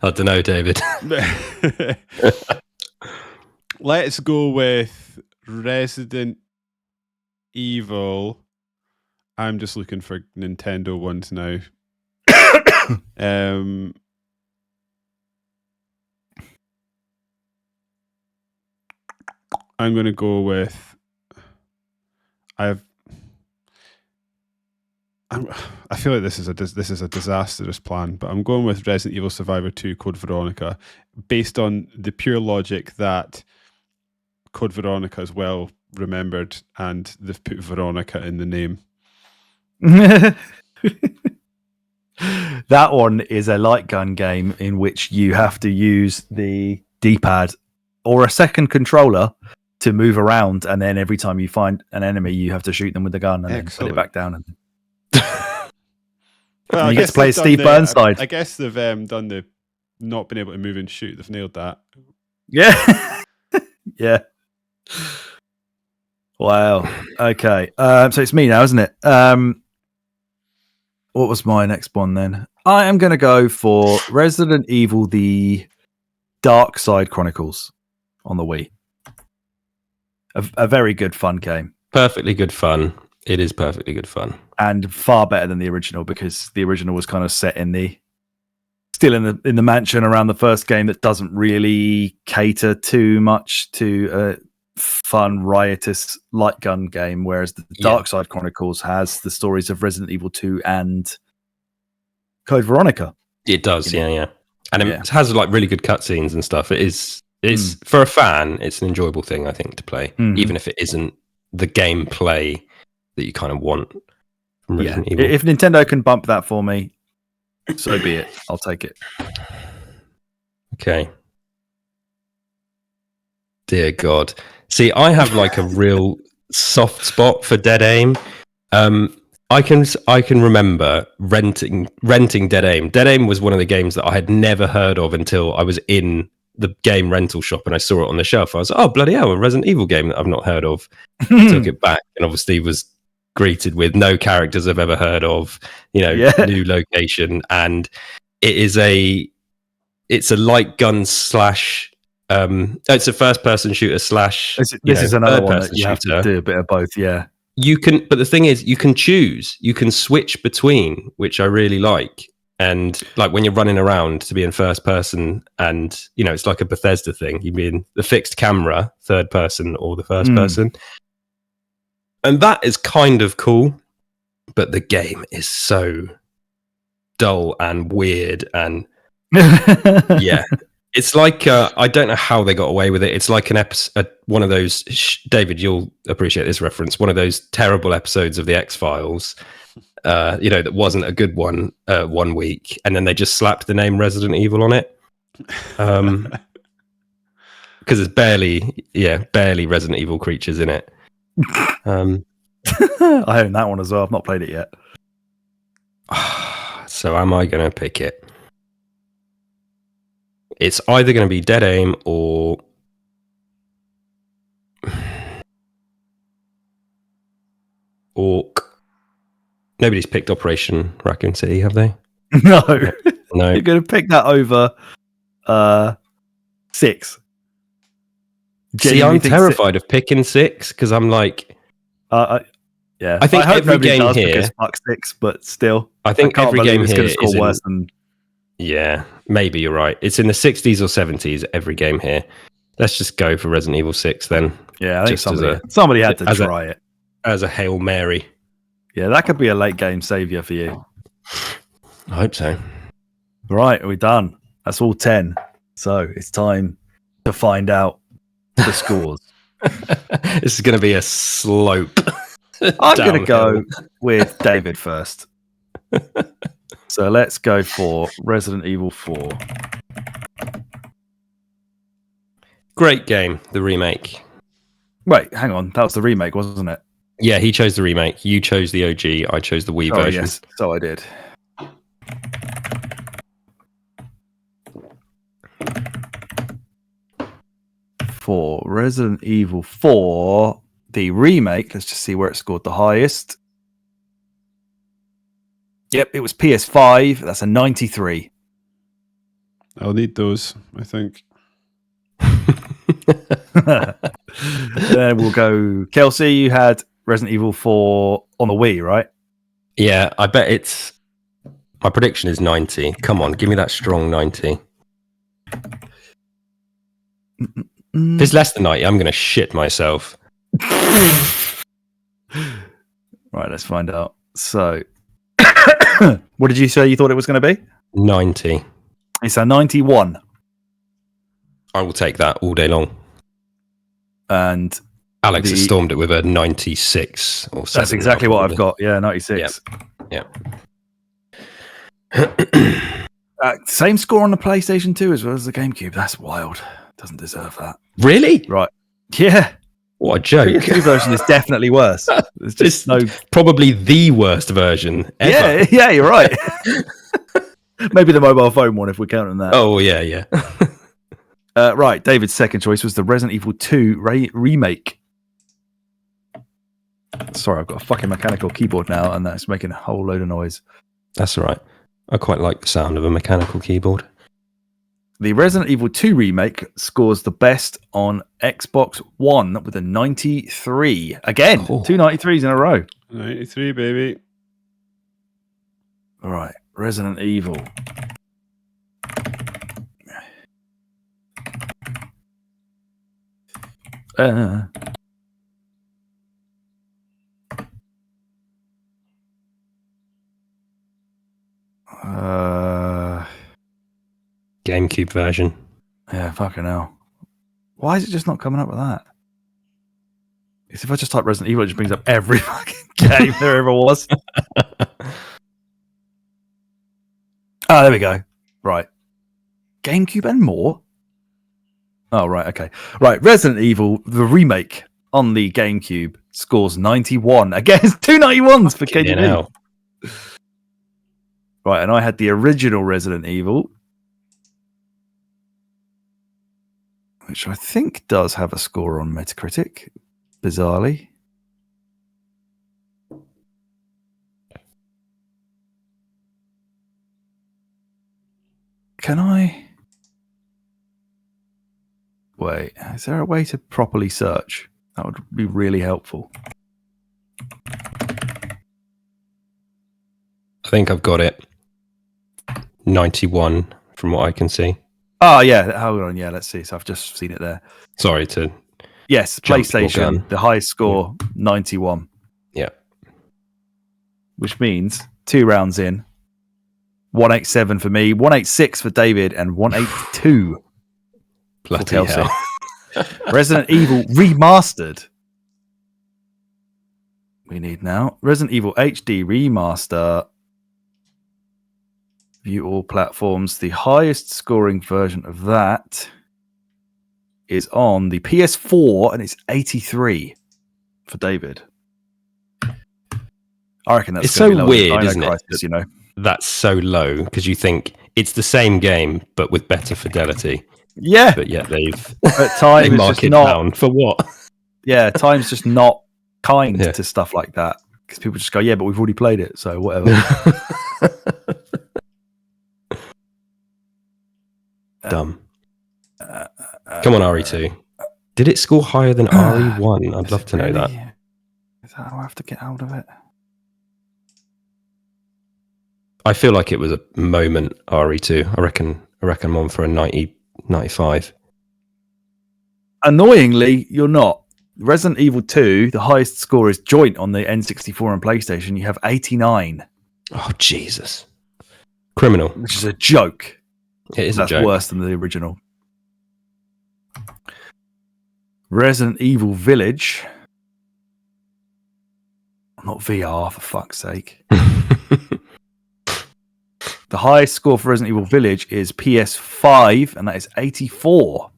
I don't know, David. Let's go with Resident Evil. I'm just looking for Nintendo ones now. I'm going to go with. I feel like this is a disastrous plan, but I'm going with Resident Evil Survivor 2 Code Veronica, based on the pure logic that Code Veronica is well remembered and they've put Veronica in the name. That one is a light gun game in which you have to use the D-pad or a second controller to move around, and then every time you find an enemy, you have to shoot them with the gun and then put it back down. And well, you get to play Steve Burnside. I guess they've done the not being able to move and shoot. They've nailed that. Yeah. Yeah. Wow. Okay. So it's me now, isn't it? What was my next one then? I am going to go for Resident Evil, the Dark Side Chronicles on the Wii. A very good fun game. Perfectly good fun. It is perfectly good fun. And far better than the original, because the original was kind of set in the mansion around the first game that doesn't really cater too much to a fun, riotous light gun game, whereas the Dark Side Chronicles has the stories of Resident Evil 2 and Code Veronica. It does, yeah. And it has like really good cutscenes and stuff. It's for a fan, it's an enjoyable thing, I think, to play, even if it isn't the gameplay that you kind of want from Resident Evil. If Nintendo can bump that for me, so be it. I'll take it. Okay. Dear God. See, I have like a real soft spot for Dead Aim. I can remember renting Dead Aim. Dead Aim was one of the games that I had never heard of until I was in the game rental shop and I saw it on the shelf. I was like, oh, bloody hell, a Resident Evil game that I've not heard of. Took it back and obviously was greeted with no characters I've ever heard of, new location. And it's a light gun slash... it's a first-person shooter slash... This is another one that you have to do a bit of both, yeah. But the thing is, you can choose. You can switch between, which I really like. And like when you're running around to be in first person, and it's like a Bethesda thing. You be in the fixed camera, third person, or the first person, and that is kind of cool. But the game is so dull and weird, and it's like I don't know how they got away with it. It's like an episode, one of those. David, you'll appreciate this reference. One of those terrible episodes of the X-Files. That wasn't a good one 1 week, and then they just slapped the name Resident Evil on it. Because it's barely Resident Evil creatures in it. I own that one as well. I've not played it yet. So am I going to pick it? It's either going to be Dead Aim or... Orc. Nobody's picked Operation Raccoon City, have they? No. No. You're going to pick that over 6. See, I'm terrified of picking 6 because I'm like... Yeah, I think hope every nobody game does here. because fuck sticks, but still, I think can't every believe game it's here going to score is in, worse than. Yeah, maybe you're right. It's in the 60s or 70s. Every game here. Let's just go for Resident Evil 6 then. Yeah, I think Just somebody had to try it as a Hail Mary. Yeah, that could be a late game savior for you. I hope so. Right, we're done. That's all 10. So it's time to find out the scores. This is going to be a slope. I'm going to go with David first. So let's go for Resident Evil 4. Great game, the remake. Wait, hang on. That was the remake, wasn't it? Yeah, he chose the remake. You chose the OG. I chose the Wii version. Yes, so I did. For Resident Evil 4, the remake, let's just see where it scored the highest. Yep, it was PS5. That's a 93. I'll need those, I think. Then we'll go. Kelsey, you had Resident Evil 4 on the Wii, right? Yeah, I bet it's. My prediction is 90. Come on, give me that strong 90. If it's less than 90, I'm going to shit myself. Right, let's find out. So, what did you say you thought it was going to be? 90. It's a 91. I will take that all day long. And Alex has stormed it with a 96 or 7. That's exactly what I've got. Yeah, 96. Yeah. Same score on the PlayStation 2 as well as the GameCube. That's wild. Doesn't deserve that. Really? Right. Yeah. What a joke. The PS2 version is definitely worse. There's just no. Probably the worst version ever. Yeah, you're right. Maybe the mobile phone one if we're counting that. Oh, yeah. Right, David's second choice was the Resident Evil 2 remake. Sorry, I've got a fucking mechanical keyboard now, and that's making a whole load of noise. That's all right. I quite like the sound of a mechanical keyboard. The Resident Evil 2 remake scores the best on Xbox One with a 93. Again, 2 93s in a row. 93, baby. All right, Resident Evil. GameCube version. Yeah, fucking hell. Why is it just not coming up with that? Because if I just type Resident Evil, it just brings up every fucking game there ever was. Oh, there we go. Right. GameCube and more? Oh, right, okay. Right, Resident Evil, the remake on the GameCube, scores 91. Again, it's 2 91s for KDB. Right, and I had the original Resident Evil, which I think does have a score on Metacritic, bizarrely. Can I... Wait, is there a way to properly search? That would be really helpful. I think I've got it. 91 from what I can see. Oh, yeah. Hold on. Yeah, let's see. So I've just seen it there. Sorry to... Yes, PlayStation, the highest score, 91. Yeah. Which means 2 rounds in, 187 for me, 186 for David, and 182 for Kelsey. Resident Evil Remastered. We need now Resident Evil HD Remaster. View all platforms. The highest scoring version of that is on the PS4, and it's 83 for David. I reckon that's it's so weird, isn't Crisis, it? You know, that's so low because you think it's the same game but with better fidelity. Yeah, but yet they've time they mark it down for what? Yeah, time's just not kind to stuff like that because people just go, yeah, but we've already played it, so whatever. Dumb. Come on, RE2. Did it score higher than RE1? I'd love to know that. Is that how have to get hold of it. I feel like it was a moment, RE2. I reckon I'm on for a 90, 95. Annoyingly, you're not. Resident Evil 2, the highest score is joint on the N64 and PlayStation. You have 89. Oh, Jesus. Criminal. Which is a joke. It is That's a joke. worse than the original. Resident Evil Village. Not VR, for fuck's sake. The highest score for Resident Evil Village is PS5, and that is 84.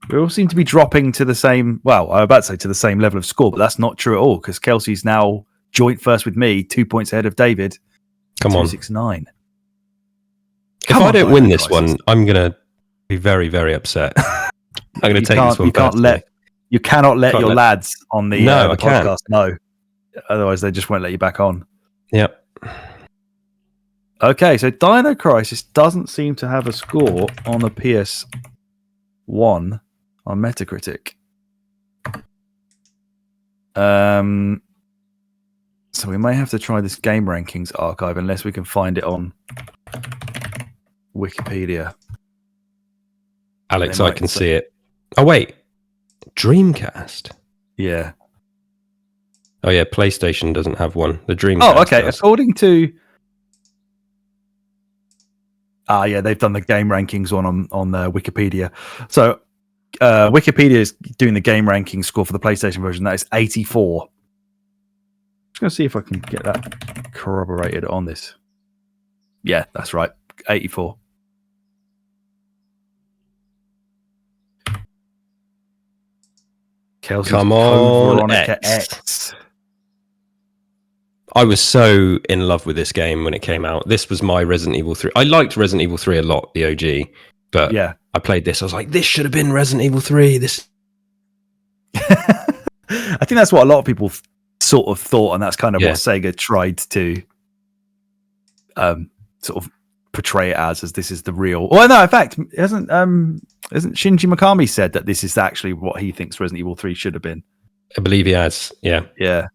We all seem to be dropping to the same, well, I'm about to say to the same level of score, but that's not true at all, because Kelsey's now joint first with me, 2 points ahead of David. Come on. 269. If I don't win this one, I'm going to be very, very upset. I'm going to take this one personally. You cannot let your lads on the podcast know. Otherwise, they just won't let you back on. Yep. Okay, so Dino Crisis doesn't seem to have a score on the PS1 on Metacritic. So we may have to try this GameRankings archive unless we can find it on Wikipedia. Alex, I can see it. Oh, wait. Dreamcast? Yeah. Oh, yeah, PlayStation doesn't have one. The Dreamcast Oh, okay. does. According to... yeah, they've done the GameRankings one on Wikipedia. So Wikipedia is doing the GameRankings score for the PlayStation version. That is 84. Just going to see if I can get that corroborated on this. Yeah, that's right. 84. Kelsey's Come Code on, Veronica X. I was so in love with this game when it came out. This was my Resident Evil 3. I liked Resident Evil 3 a lot, the OG, but yeah. I played this. I was like, this should have been Resident Evil 3. This. I think that's what a lot of people sort of thought, and that's kind of what Sega tried to sort of portray it as this is the real. Well, no, in fact, hasn't Shinji Mikami said that this is actually what he thinks Resident Evil 3 should have been? I believe he has. Yeah. Yeah.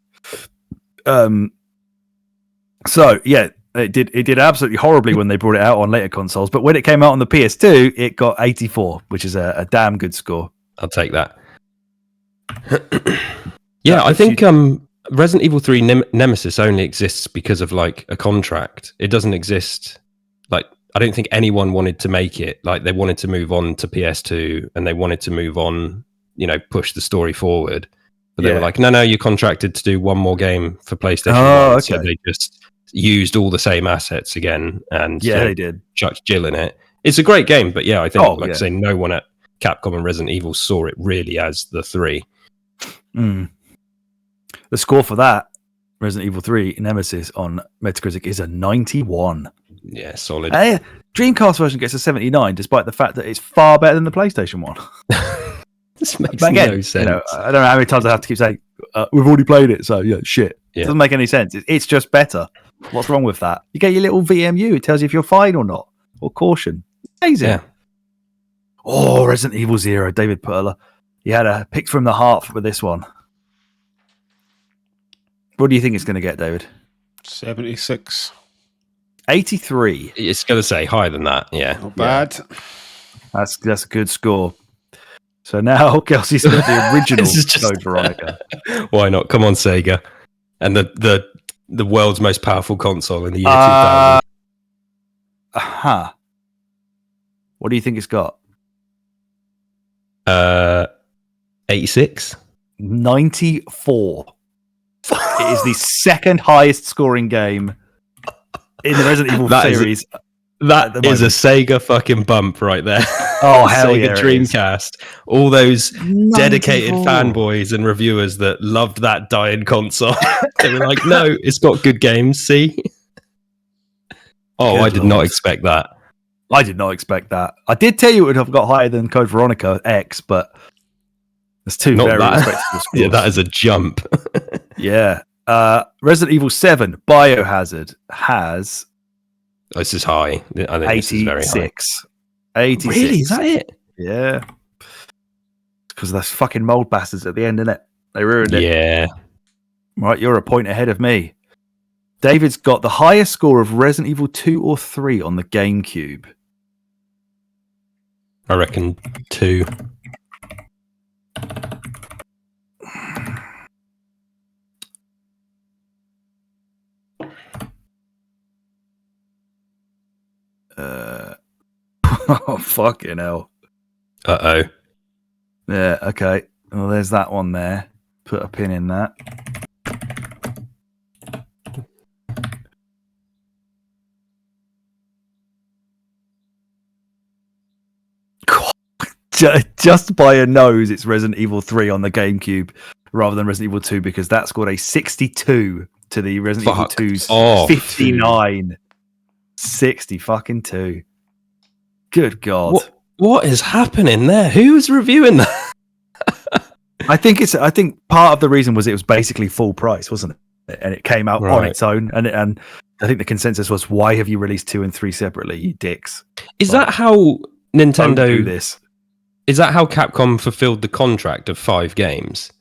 So yeah, it did absolutely horribly when they brought it out on later consoles, but when it came out on the PS2, it got 84, which is a damn good score. I'll take that. Yeah, I think Resident Evil 3 Nemesis only exists because of like a contract. It doesn't exist. Like, I don't think anyone wanted to make it. Like, they wanted to move on to PS2 and they wanted to move on, push the story forward. But they were like, no, you're contracted to do one more game for PlayStation 1. Okay. So they just used all the same assets again and they did. chucked Jill in it. It's a great game, but I think, I say, no one at Capcom and Resident Evil saw it really as the 3. Mm. The score for that, Resident Evil 3 Nemesis on Metacritic, is a 91. Yeah, solid. Dreamcast version gets a 79, despite the fact that it's far better than the PlayStation one. This makes no sense. I don't know how many times I have to keep saying, we've already played it, so shit. Yeah. It doesn't make any sense. It's just better. What's wrong with that? You get your little VMU. It tells you if you're fine or not, or caution. Amazing. Yeah. Oh, Resident Evil 0, David Perler. He had a pick from the heart with this one. What do you think it's going to get, David? 76. 83. It's going to say higher than that. Yeah. Not bad. That's a good score. So now Kelsey's got the original Code Veronica. Why not? Come on, Sega. And the world's most powerful console in the year 2000. What do you think it's got? 86? 94. It is the second highest scoring game in the Resident Evil series. That is a Sega fucking bump right there. Oh, hell Sega yeah. Dreamcast. All those dedicated fanboys and reviewers that loved that dying console. They were like, no, it's got good games, see? Oh, I did not expect that. I did not expect that. I did tell you it would have got higher than Code Veronica X, but there's two very respectable scores. Yeah, that is a jump. Yeah. Resident Evil 7 Biohazard has... This is high. I think 86. This is very high. 86. Really? Is that it? Yeah. Because those fucking mold bastards at the end, innit? They ruined it. Yeah. Right, you're a point ahead of me. David's got the highest score of Resident Evil 2 or 3 on the GameCube. I reckon 2. Oh, fucking hell. Uh-oh. Yeah, okay. Well, there's that one there. Put a pin in that. Just by a nose, it's Resident Evil 3 on the GameCube rather than Resident Evil 2 because that scored a 62 to the Resident Evil 2's 59. 60 fucking 2. Good God. What is happening there? Who's reviewing that? I think part of the reason was it was basically full price, wasn't it? And it came out on its own. And I think the consensus was, why have you released 2 and 3 separately, you dicks? Is that how Nintendo do this? Is that how Capcom fulfilled the contract of 5 games?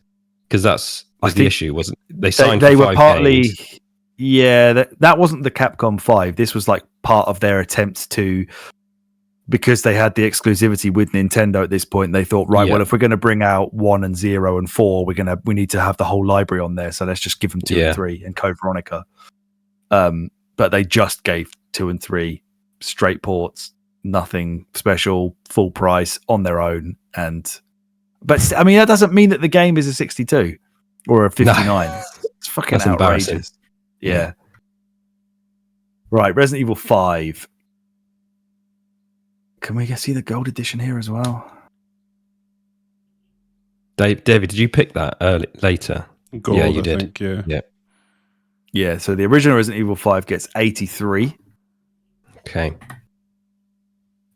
Because that was the issue, wasn't it? They signed they for were 5 partly games. Yeah, that wasn't the Capcom 5. This was like part of their attempt to, because they had the exclusivity with Nintendo at this point, they thought, right, well, if we're going to bring out 1 and 0 and 4, we need to have the whole library on there. So let's just give them 2 and 3 and Code Veronica. But they just gave 2 and 3 straight ports, nothing special, full price on their own. But I mean, that doesn't mean that the game is a 62 or a 59. No. It's fucking outrageous. Yeah. Right, Resident Evil 5. Can we see the gold edition here as well? David, did you pick that later? Gold, yeah, you did. I think, yeah, so the original Resident Evil 5 gets 83. Okay.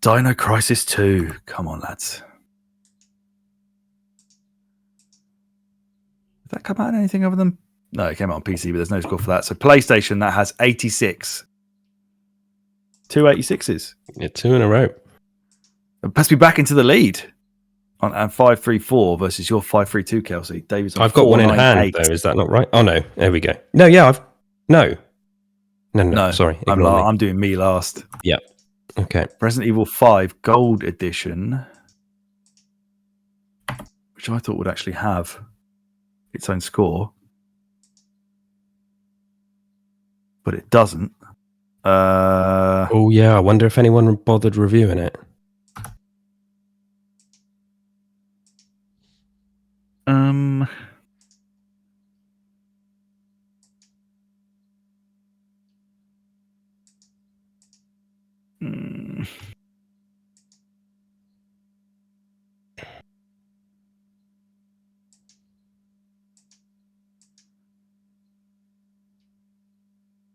Dino Crisis 2. Come on, lads. Did that come out in anything other than... No, it came out on PC, but there's no score for that. So PlayStation, that has 86. 2 86s. Yeah, 2 in a row. It puts me back into the lead on 5-3-4 versus your 5-3-2, Kelsey. David's on I've got 1 in hand, though. Is that not right? Oh, no. There we go. No, yeah, No, sorry. I'm doing me last. Yeah. Okay. Resident Evil 5 Gold Edition, which I thought would actually have its own score, but it doesn't. Oh yeah, I wonder if anyone bothered reviewing it.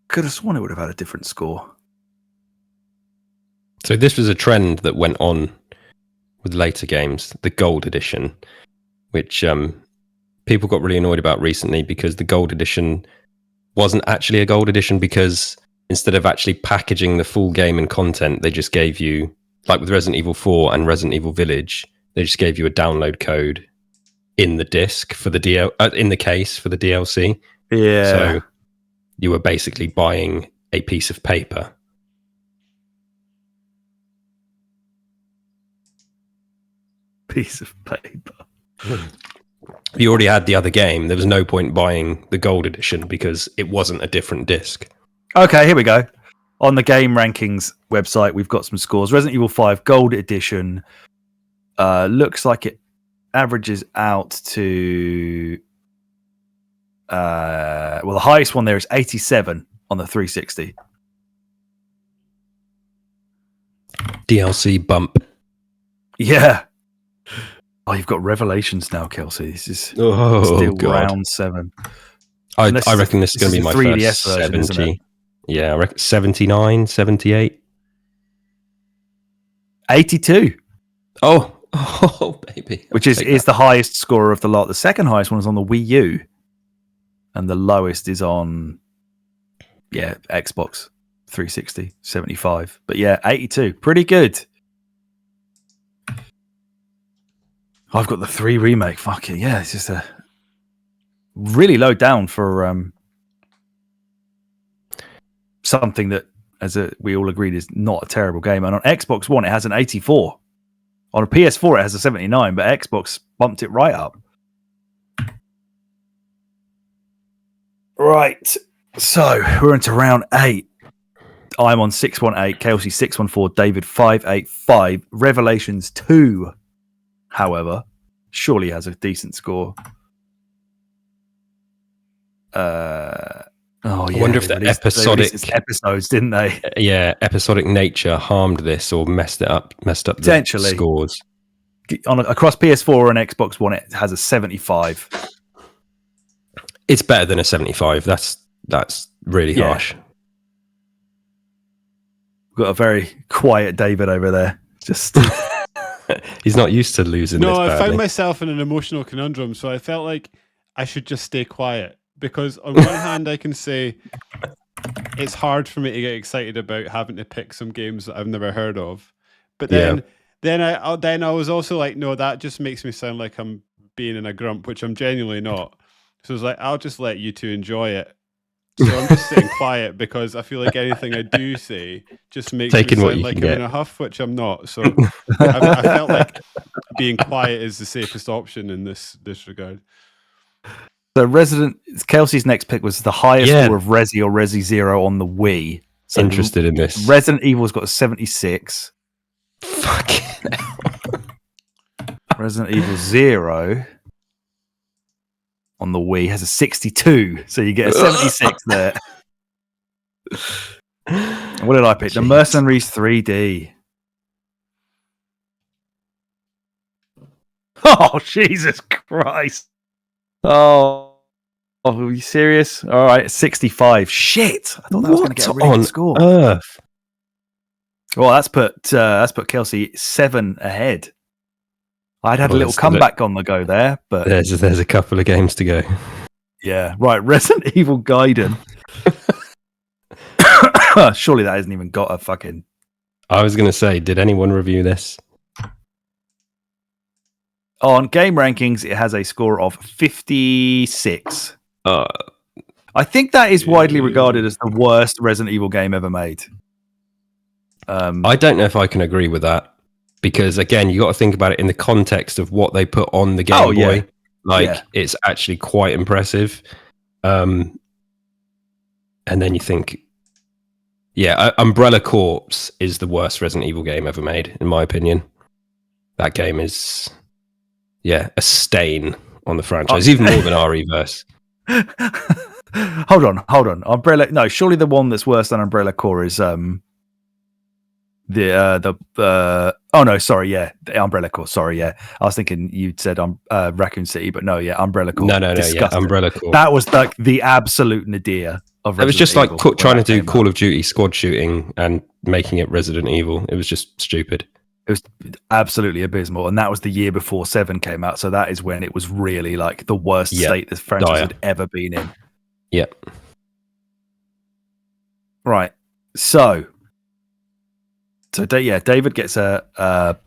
Could have sworn it would have had a different score. So this was a trend that went on with later games, the Gold Edition, which people got really annoyed about recently because the Gold Edition wasn't actually a Gold Edition because instead of actually packaging the full game and content, they just gave you, like with Resident Evil 4 and Resident Evil Village, they just gave you a download code in the disc for the in the case for the DLC. Yeah. So you were basically buying a piece of paper. Piece of paper. You already had the other game. There was no point buying the Gold Edition because it wasn't a different disc. Okay, here we go. On the GameRankings website, we've got some scores. Resident Evil 5 Gold Edition looks like it averages out to... the highest one there is 87 on the 360. DLC bump. Yeah. Oh, you've got Revelations now, Kelsey. This is still round 7. I reckon this is going to be my 3DS first version, 70. isn't it? Yeah, I reckon 79, 78. 82. Oh, baby. Which is the highest score of the lot. The second highest one is on the Wii U. And the lowest is on, Xbox 360, 75. But 82. Pretty good. I've got the 3 remake. Fuck it. Yeah, it's just really low down for something that, we all agreed, is not a terrible game. And on Xbox One, it has an 84. On a PS4, it has a 79, but Xbox bumped it right up. Right. So we're into round 8. I'm on 618, Kelsey 614, David 585. Revelations 2, however, surely has a decent score. I wonder if the episodic episodes, didn't they? Yeah, episodic nature harmed this or messed up the scores. Across PS4 and Xbox One, it has a 75. It's better than a 75. That's really harsh. We've got a very quiet David over there. Just he's not used to losing. No, this badly. I found myself in an emotional conundrum, so I felt like I should just stay quiet. Because on one hand, I can say it's hard for me to get excited about having to pick some games that I've never heard of. But then I was also like, no, that just makes me sound like I'm being in a grump, which I'm genuinely not. So I was like, I'll just let you two enjoy it. So I'm just sitting quiet because I feel like anything I do say just makes me sound like I'm in a huff, which I'm not. So I felt like being quiet is the safest option in this regard. So Kelsey's next pick was the highest score of Resi or Resi Zero on the Wii. So interested in this. Resident Evil's got a 76. Fucking hell. Resident Evil 0 on the Wii has a 62. So you get a 76 there. What did I pick? Jeez. The Mercenaries 3D. Oh, Jesus Christ. Oh, are you serious? All right, 65. Shit. I thought that was going to get a really good score. Earth? Well, that's put Kelsey 7 ahead. I'd had a little comeback on the go there, but there's a couple of games to go. Yeah, right. Resident Evil Gaiden. Surely that hasn't even got a fucking. I was going to say, did anyone review this? On GameRankings, it has a score of 56. I think that is widely regarded as the worst Resident Evil game ever made. I don't know if I can agree with that. Because again, you got to think about it in the context of what they put on the Game Boy. It's actually quite impressive. And then you think, Umbrella Corps is the worst Resident Evil game ever made, in my opinion. That game is, a stain on the franchise, even more than RE-verse. Hold on. Umbrella. No, surely the one that's worse than Umbrella Corps is the Umbrella Corps. Sorry, I was thinking you'd said Raccoon City, but no, Umbrella Corps. No, Umbrella Corps. That was like the absolute nadir of Resident It was just Evil, like trying to do Call of Duty squad shooting and making it Resident Evil. It was just stupid. It was absolutely abysmal, and that was the year before 7 came out, so that is when it was really like the worst state this franchise had ever been in. Yep. Right. So David gets a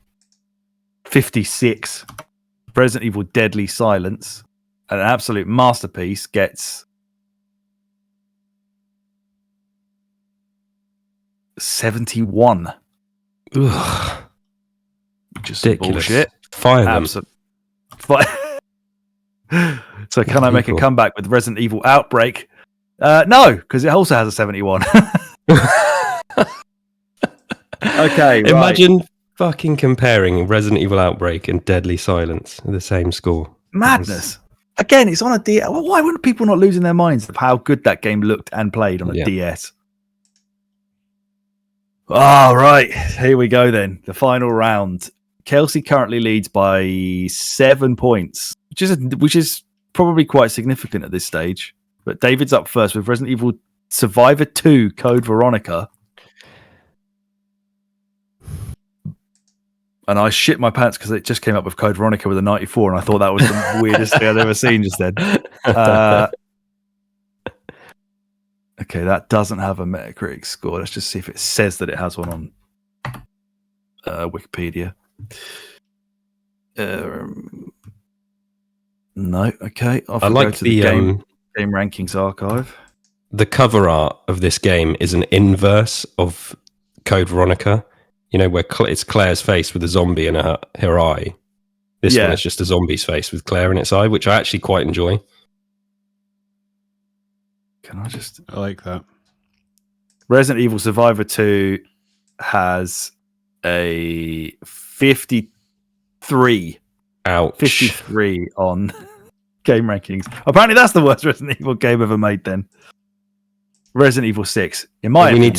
56. Resident Evil Deadly Silence, an absolute masterpiece, gets 71. Ugh. Just bullshit. Fire them. So can I make a comeback with Resident Evil Outbreak? No, because it also has a 71. Okay, imagine fucking comparing Resident Evil Outbreak and Deadly Silence with the same score. Madness. Again, it's on a DS. Why wouldn't people not losing their minds of how good that game looked and played on a DS? All right, here we go then. The final round. Kelsey currently leads by 7 points, which is probably quite significant at this stage. But David's up first with Resident Evil Survivor 2 Code Veronica. And I shit my pants because it just came up with Code Veronica with a 94, and I thought that was the weirdest thing I'd ever seen just then. Okay, that doesn't have a Metacritic score. Let's just see if it says that it has one on Wikipedia. No, okay. I like to the game rankings archive. The cover art of this game is an inverse of Code Veronica. You know, where it's Claire's face with a zombie in her eye. This one is just a zombie's face with Claire in its eye, which I actually quite enjoy. I like that. Resident Evil Survivor 2 has a 53. Ouch. 53 on Game Rankings. Apparently, that's the worst Resident Evil game ever made. Then Resident Evil 6, in my opinion,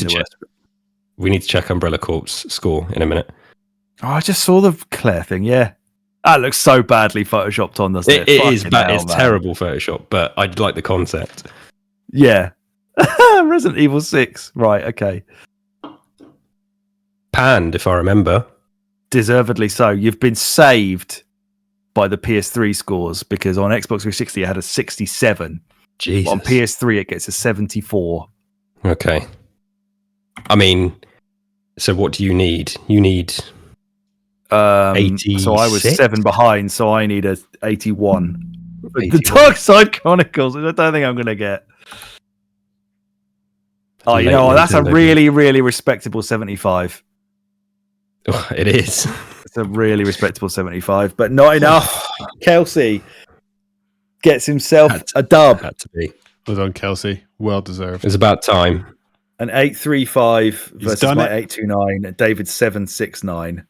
we need to check Umbrella Corp's score in a minute. Oh, I just saw the Claire thing. Yeah, that looks so badly photoshopped on, doesn't it? It is bad. It's terrible Photoshop, but I like the concept. Yeah. Resident Evil 6. Right. Okay. Panned, if I remember. Deservedly so. You've been saved by the PS3 scores because on Xbox 360 it had a 67. Jesus. On PS3 it gets a 74. Okay. I mean, so what do you need? You need 86? So I was 7 behind, so I need a 81. The Dark Side Chronicles, which I don't think I'm going to get. Oh, you know, that's a really, really respectable 75. Oh, it is. It's a really respectable 75, but not enough. Kelsey gets himself a dub. Had to be. Well done, Kelsey. Well deserved. It's about time. An 835 versus my 829, and David's 769.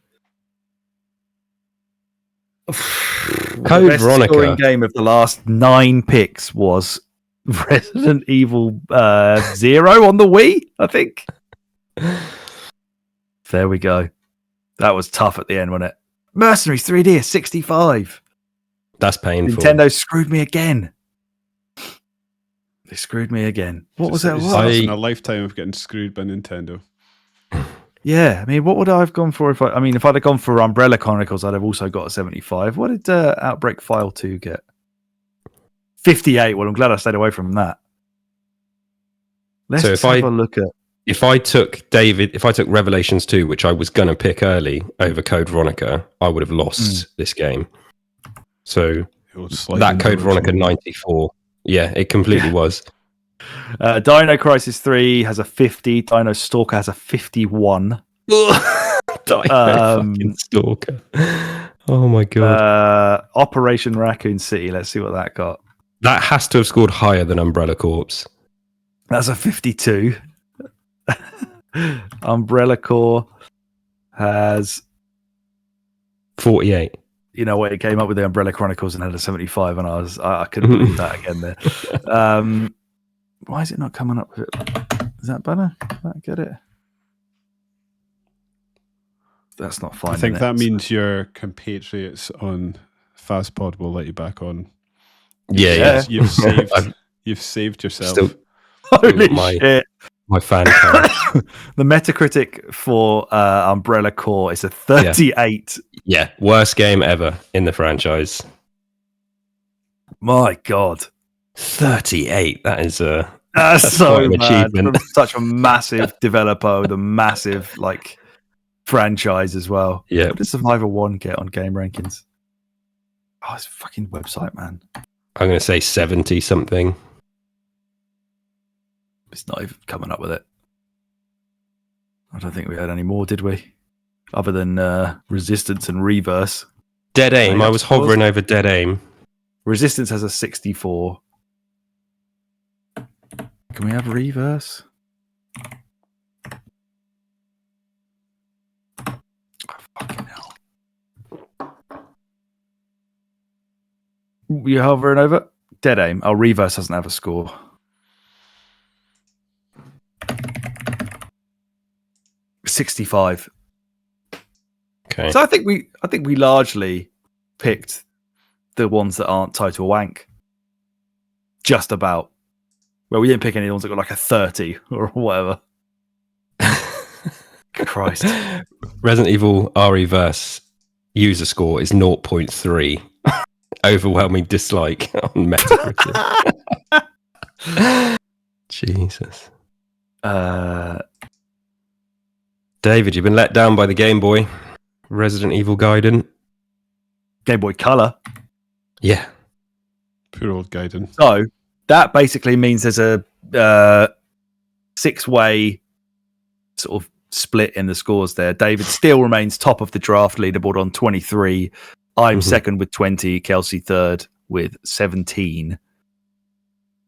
Code the Veronica. Scoring game of the last 9 picks was Resident Evil 0 on the Wii, I think. There we go. That was tough at the end, wasn't it? Mercenaries 3D, 65. That's painful. Nintendo screwed me again. They screwed me again. What was that? In a lifetime of getting screwed by Nintendo. Yeah, I mean, what would I have gone for if I'd have gone for Umbrella Chronicles, I'd have also got a 75. What did Outbreak File 2 get? 58. Well, I'm glad I stayed away from that. Let's have a look at. If I took Revelations 2, which I was going to pick early over Code Veronica, I would have lost this game. So that Code Veronica 94. Yeah, it completely was. Dino Crisis 3 has a 50. Dino Stalker has a 51. Fucking Stalker. Oh my god. Operation Raccoon City. Let's see what that got. That has to have scored higher than Umbrella Corps. That's a 52. Umbrella Corps has 48. You know what? It came up with the Umbrella Chronicles and had a 75, and I couldn't believe that again there. Why is it not coming up with it? Is that better? Did I get it? That's not fine. I think that means your compatriots on FastPod will let you back on. Yeah. You've saved yourself. Still, holy shit. My fan card. The Metacritic for Umbrella Corps is a 38. Yeah, worst game ever in the franchise. My God. 38. That's so an achievement. From such a massive developer with a massive franchise as well. Yeah. What did Survivor 1 get on Game Rankings? Oh, it's a fucking website, man. I'm going to say 70 something. It's not even coming up with it. I don't think we had any more, did we? Other than Resistance and Reverse. Dead Aim. I was hovering over Dead Aim. Resistance has a 64. Can we have Reverse? Oh, fucking hell. You hovering over? Dead Aim. Oh, Reverse doesn't have a score. $65. Okay. So I think we largely picked the ones that aren't total wank. Just about. Well, we didn't pick any ones that got like a 30 or whatever. Christ. Resident Evil RE-verse user score is 0.3. Overwhelming dislike on Metacritic. Jesus. David, you've been let down by the Game Boy. Resident Evil Gaiden. Game Boy Color. Yeah. Poor old Gaiden. So that basically means there's a 6-way sort of split in the scores there. David still remains top of the draft leaderboard on 23. I'm second with 20. Kelsey third with 17.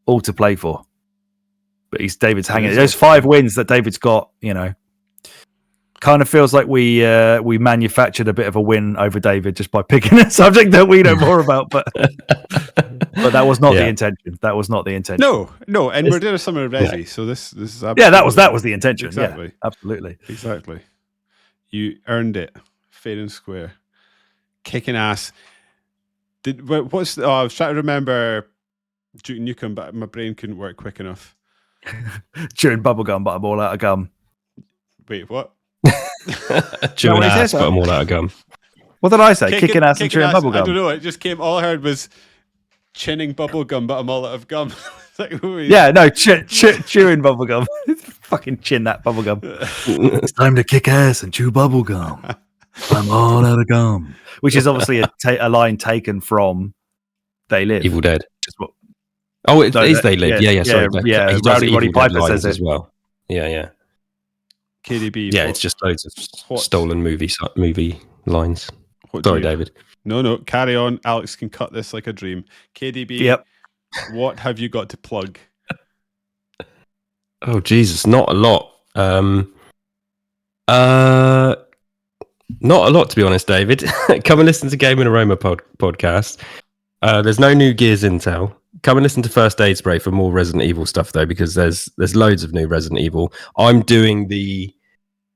All to play for. But David's hanging. There's 5 wins that David's got, Kind of feels like we manufactured a bit of a win over David just by picking a subject that we know more about, but that was not the intention. That was not the intention. No, and we're doing a Summer of Resi, so this is absolutely, that was the intention. Exactly. Yeah, absolutely, exactly. You earned it, fair and square, kicking ass. I was trying to remember Duke Nukem, but my brain couldn't work quick enough. Chewing bubblegum, but I'm all out of gum. Wait, what? Chewing ass, but I'm all out of gum. What did I say? Kicking ass and chewing bubblegum. I don't know. It just came. All I heard was chinning bubblegum, but I'm all out of gum. Chewing bubblegum. Fucking chin that bubblegum. It's time to kick ass and chew bubblegum. I'm all out of gum. Which is obviously a line taken from They Live. Evil Dead. Oh, it is They Live. Yeah. Sorry. Yeah. He does Roddy Piper says it as well. Yeah. KDB. Yeah, it's just loads of stolen movie lines. Sorry, David. No, carry on. Alex can cut this like a dream. KDB, yep. What have you got to plug? Oh, Jesus, not a lot. Not a lot, to be honest, David. Come and listen to Game and Aroma podcast. There's no new Gears intel. Come and listen to First Aid Spray for more Resident Evil stuff, though, because there's loads of new Resident Evil. I'm doing the,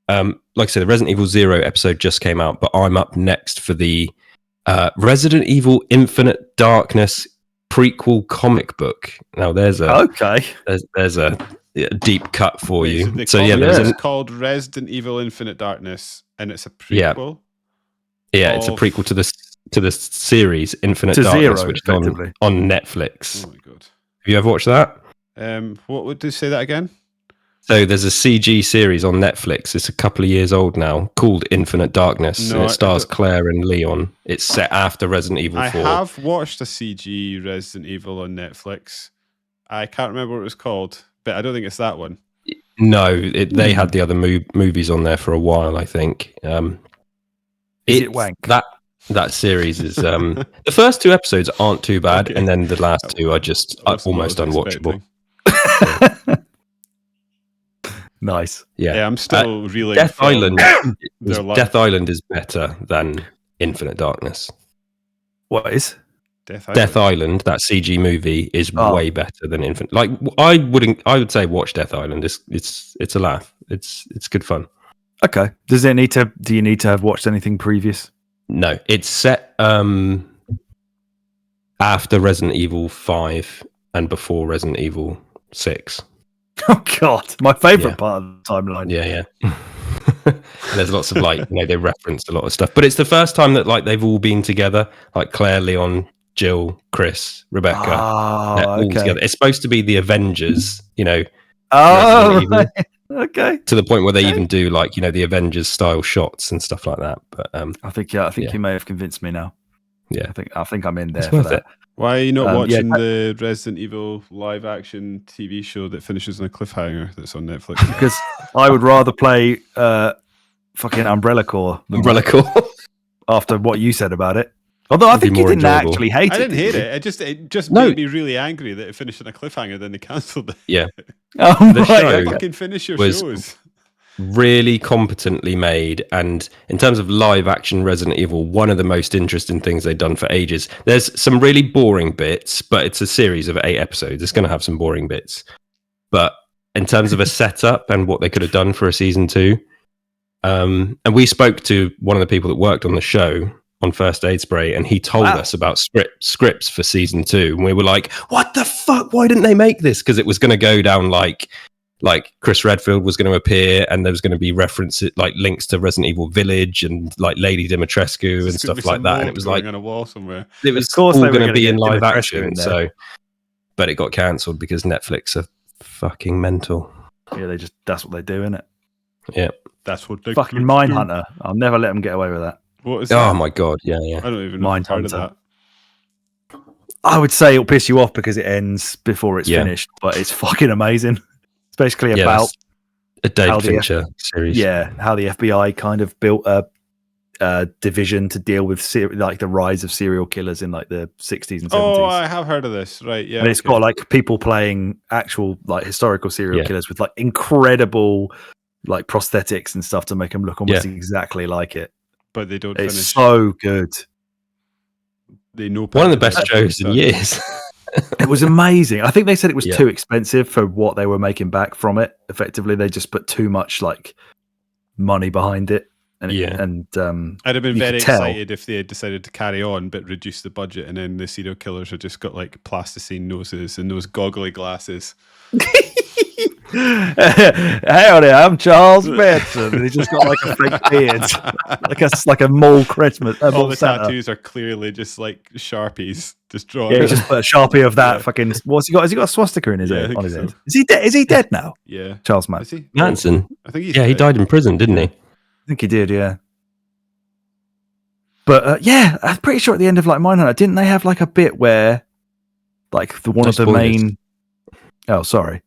like I said, the Resident Evil 0 episode just came out, but I'm up next for the Resident Evil Infinite Darkness prequel comic book. Now, there's a deep cut for you. It's called Resident Evil Infinite Darkness, and it's a prequel. Yeah, it's a prequel to the series Infinite Darkness, which is on Netflix. Oh my god! Have you ever watched that? What would you say that again? So there's a CG series on Netflix. It's a couple of years old now, called Infinite Darkness. And it stars Claire and Leon. It's set after Resident Evil 4. I have watched a CG Resident Evil on Netflix. I can't remember what it was called, but I don't think it's that one. No, they had the other movies on there for a while, I think. Is it wank? That series is the first 2 episodes aren't too bad, and then the last 2 are just almost unwatchable. Nice. Yeah, I'm still reeling. Death Island is better than Infinite Darkness. What is? Death Island, that CG movie, is way better than Infinite. Like I would say watch Death Island. It's a laugh. It's good fun. Okay. Do you need to have watched anything previous? No, it's set after Resident Evil 5 and before Resident Evil 6. Oh god, my favorite part of the timeline. Yeah. There's lots of they referenced a lot of stuff, but it's the first time that they've all been together, like Claire, Leon, Jill, Chris, Rebecca, all together. It's supposed to be the Avengers, Oh, right. Okay. To the point where they even do the Avengers style shots and stuff like that. But I think you may have convinced me now. Yeah, I think I'm in there it's for worth that. It. Why are you not watching the Resident Evil live action TV show that finishes on a cliffhanger that's on Netflix? Because I would rather play fucking Umbrella Corps after what you said about it. Although I think you didn't actually hate it. I didn't hate it. It just made me really angry that it finished on a cliffhanger, then they cancelled it. Yeah. The show fucking finish your shows. Really competently made, and in terms of live action Resident Evil, one of the most interesting things they've done for ages. There's some really boring bits, but it's a series of 8 episodes. It's going to have some boring bits, but in terms of a setup and what they could have done for a season 2, and we spoke to one of the people that worked on the show on First Aid Spray, and he told us about scripts for season 2, and we were like, what the fuck, why didn't they make this? Because it was going to go down like Chris Redfield was going to appear, and there was going to be references, links to Resident Evil Village and Lady Dimitrescu and stuff like that. And it was on a wall somewhere. It was all going to be in live action. So, but it got cancelled because Netflix are fucking mental. Yeah, that's what they do, isn't it? Yeah, that's what they fucking Mindhunter. I'll never let them get away with that. What is that? Oh my god, yeah. I don't even know. Mindhunter. I would say it'll piss you off because it ends before it's finished, but it's fucking amazing. It's basically about a David Fincher series. Yeah, how the FBI kind of built a division to deal with like the rise of serial killers in like the 60s and 70s. Oh, I have heard of this. Right, yeah. And it's got like people playing actual like historical serial killers with like incredible like prosthetics and stuff to make them look almost exactly like it. But they don't It's finish. so good. They know one of the best shows in years. It was amazing. I think they said it was too expensive for what they were making back from it. Effectively, they just put too much like money behind it. And I'd have been very excited if they had decided to carry on but reduce the budget, and then the serial killers had just got like plasticine noses and those goggly glasses. Howdy, I'm Charles Manson. And he just got like a fake beard, like a mole Christmas. All the tattoos are clearly just like Sharpies, just drawn. Yeah, he just put a Sharpie of that fucking. What's he got? Has he got a swastika in his head? On his head? Is he dead? Is he dead now? Yeah, Charles Manson. Is he? Manson. I think he's he died in prison, didn't he? I think he did. Yeah. But I'm pretty sure at the end of like Mindhunter, didn't they have like a bit where, like one of the main. Oh, sorry.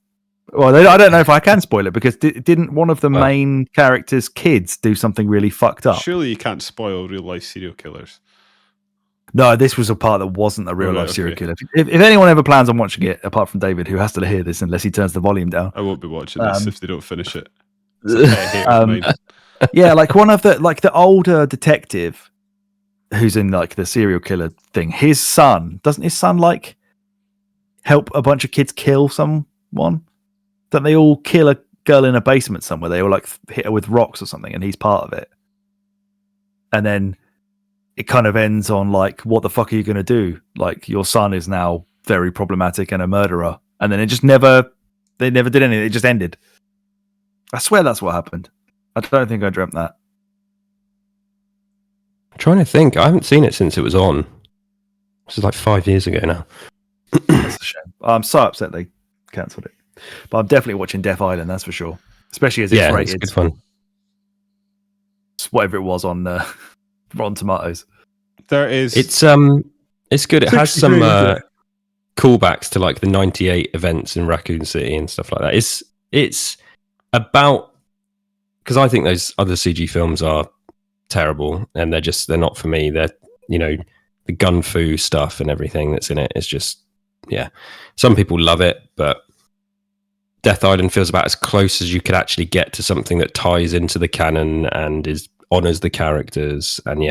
Well, I don't know if I can spoil it because didn't one of the main characters' kids do something really fucked up? Surely you can't spoil real life serial killers. No, this was a part that wasn't a real life serial killer. If anyone ever plans on watching it, apart from David, who has to hear this unless he turns the volume down, I won't be watching this if they don't finish it. Yeah, like one of the older detective who's in like the serial killer thing. His son doesn't like help a bunch of kids kill someone? Don't they all kill a girl in a basement somewhere? They all like hit her with rocks or something, and he's part of it. And then it kind of ends on like, what the fuck are you going to do? Like, your son is now very problematic and a murderer. And then they never did anything. It just ended. I swear that's what happened. I don't think I dreamt that. I'm trying to think. I haven't seen it since it was on. This is like 5 years ago now. That's a shame. I'm so upset they cancelled it. But I'm definitely watching Death Island, that's for sure. Especially as it's rated. It's good fun. It's whatever it was on Rotten Tomatoes. There is. It's good. It has some callbacks to like the '98 events in Raccoon City and stuff like that. It's about, because I think those other CG films are terrible and they're not for me. They're, the gun fu stuff and everything that's in it is just, some people love it, but Death Island feels about as close as you could actually get to something that ties into the canon and honors the characters. And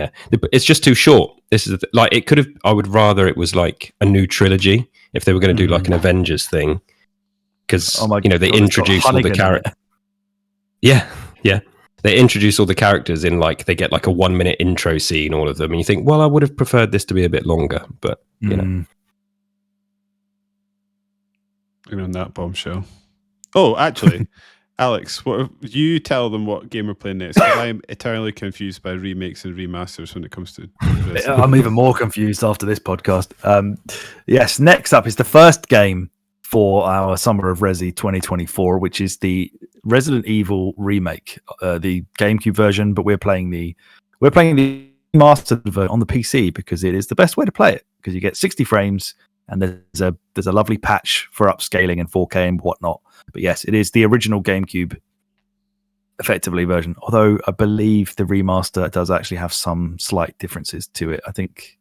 it's just too short. This is like, it could have, I would rather it was like a new trilogy if they were going to do like an Avengers thing, because they introduce all the characters. They introduce all the characters in like, they get like a 1 minute intro scene, all of them, and you think, well, I would have preferred this to be a bit longer, but And on that bombshell. Oh, actually, Alex, you tell them what game we're playing next, because I'm eternally confused by remakes and remasters when it comes to this. I'm even more confused after this podcast. Yes, next up is the first game for our Summer of Resi 2024, which is the Resident Evil remake, the GameCube version, but we're playing the remastered version on the PC because it is the best way to play it, because you get 60 frames and there's a lovely patch for upscaling and 4K and whatnot. But yes, it is the original GameCube effectively version, although I believe the remaster does actually have some slight differences to it, I think.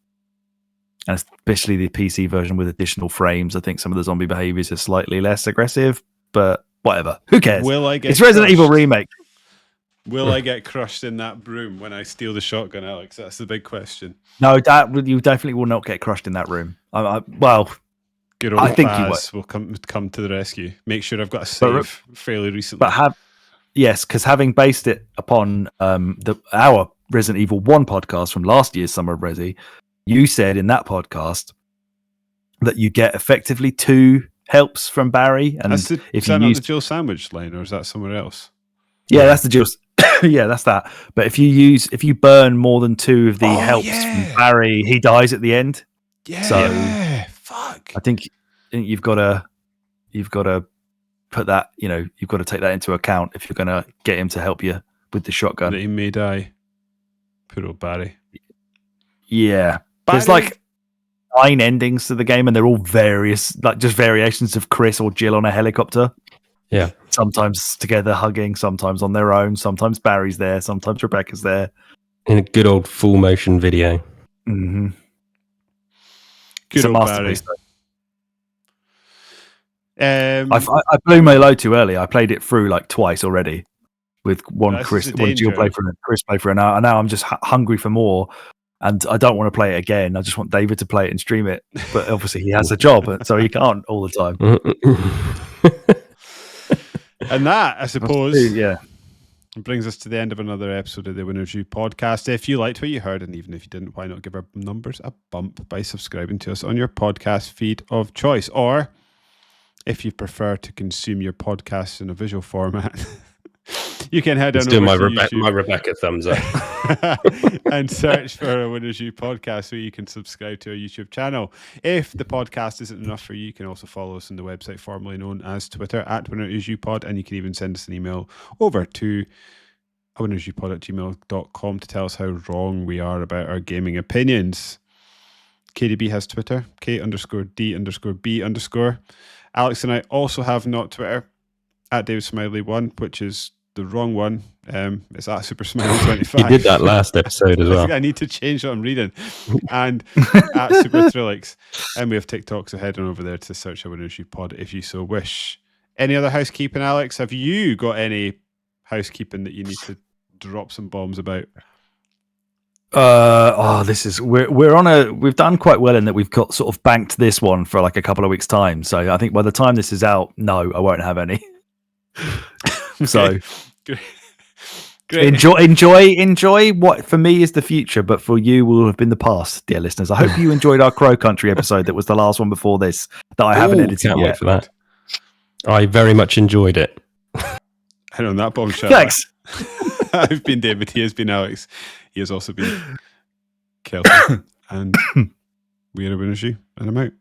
And especially the PC version with additional frames, I think some of the zombie behaviors are slightly less aggressive, but whatever. Who cares? It's Resident Evil Remake. Will I get crushed in that broom when I steal the shotgun, Alex? That's the big question. No, you definitely will not get crushed in that room. Good old I think Baz will come to the rescue. Make sure I've got a save fairly recently. But because having based it upon our Resident Evil 1 podcast from last year's Summer of Resi, you said in that podcast that you get effectively 2 helps from Barry. And is that not the Jill Sandwich line, or is that somewhere else? Yeah, that's the Jill. Yeah, that's that. But if you burn more than 2 of the helps from Barry, he dies at the end. Yeah. So fuck. I think you've got to put that. You've got to take that into account if you're going to get him to help you with the shotgun. That he may die. Poor old Barry. Yeah, there's like 9 endings to the game, and they're all various, like just variations of Chris or Jill on a helicopter. Yeah. Sometimes together hugging, sometimes on their own, sometimes Barry's there, sometimes Rebecca's there. In a good old full motion video. Mm-hmm. Good old Barry. I blew my load too early. I played it through like twice already with one Jill play for and Chris play for an hour. And now I'm just hungry for more. And I don't want to play it again. I just want David to play it and stream it. But obviously he has a job, so he can't all the time. And that, I suppose, yeah, brings us to the end of another episode of the Winners Review podcast. If you liked what you heard, and even if you didn't, why not give our numbers a bump by subscribing to us on your podcast feed of choice? Or if you prefer to consume your podcasts in a visual format, you can head on over to my Rebecca thumbs up and search for a Winners Review podcast so you can subscribe to our YouTube channel. If the podcast isn't enough for you, you can also follow us on the website formerly known as Twitter at winnersreviewpod, and you can even send us an email over to winnersreviewpod@gmail.com to tell us how wrong we are about our gaming opinions. KDB has Twitter, K_D_B_. Alex and I also have not Twitter, at David Smiley 1, which is the wrong one. It's at Super Smiley 25. You did that last episode as well. I need to change what I'm reading. And at Super Thrillix. And we have TikTok, so head on over there to search a Winners Review Pod if you so wish. Any other housekeeping, Alex? Have you got any housekeeping that you need to drop some bombs about? We've done quite well in that we've got sort of banked this one for like a couple of weeks' time. So I think by the time this is out, no, I won't have any. So Great. enjoy what for me is the future, but for you will have been the past, dear listeners. I hope you enjoyed our Crow Country episode that was the last one before this that I haven't edited can't yet. Wait for that. I very much enjoyed it. And on that bombshell, thanks. I've been David. He has been Alex. He has also been Kelsey. And we are a Winners Review, and I'm out.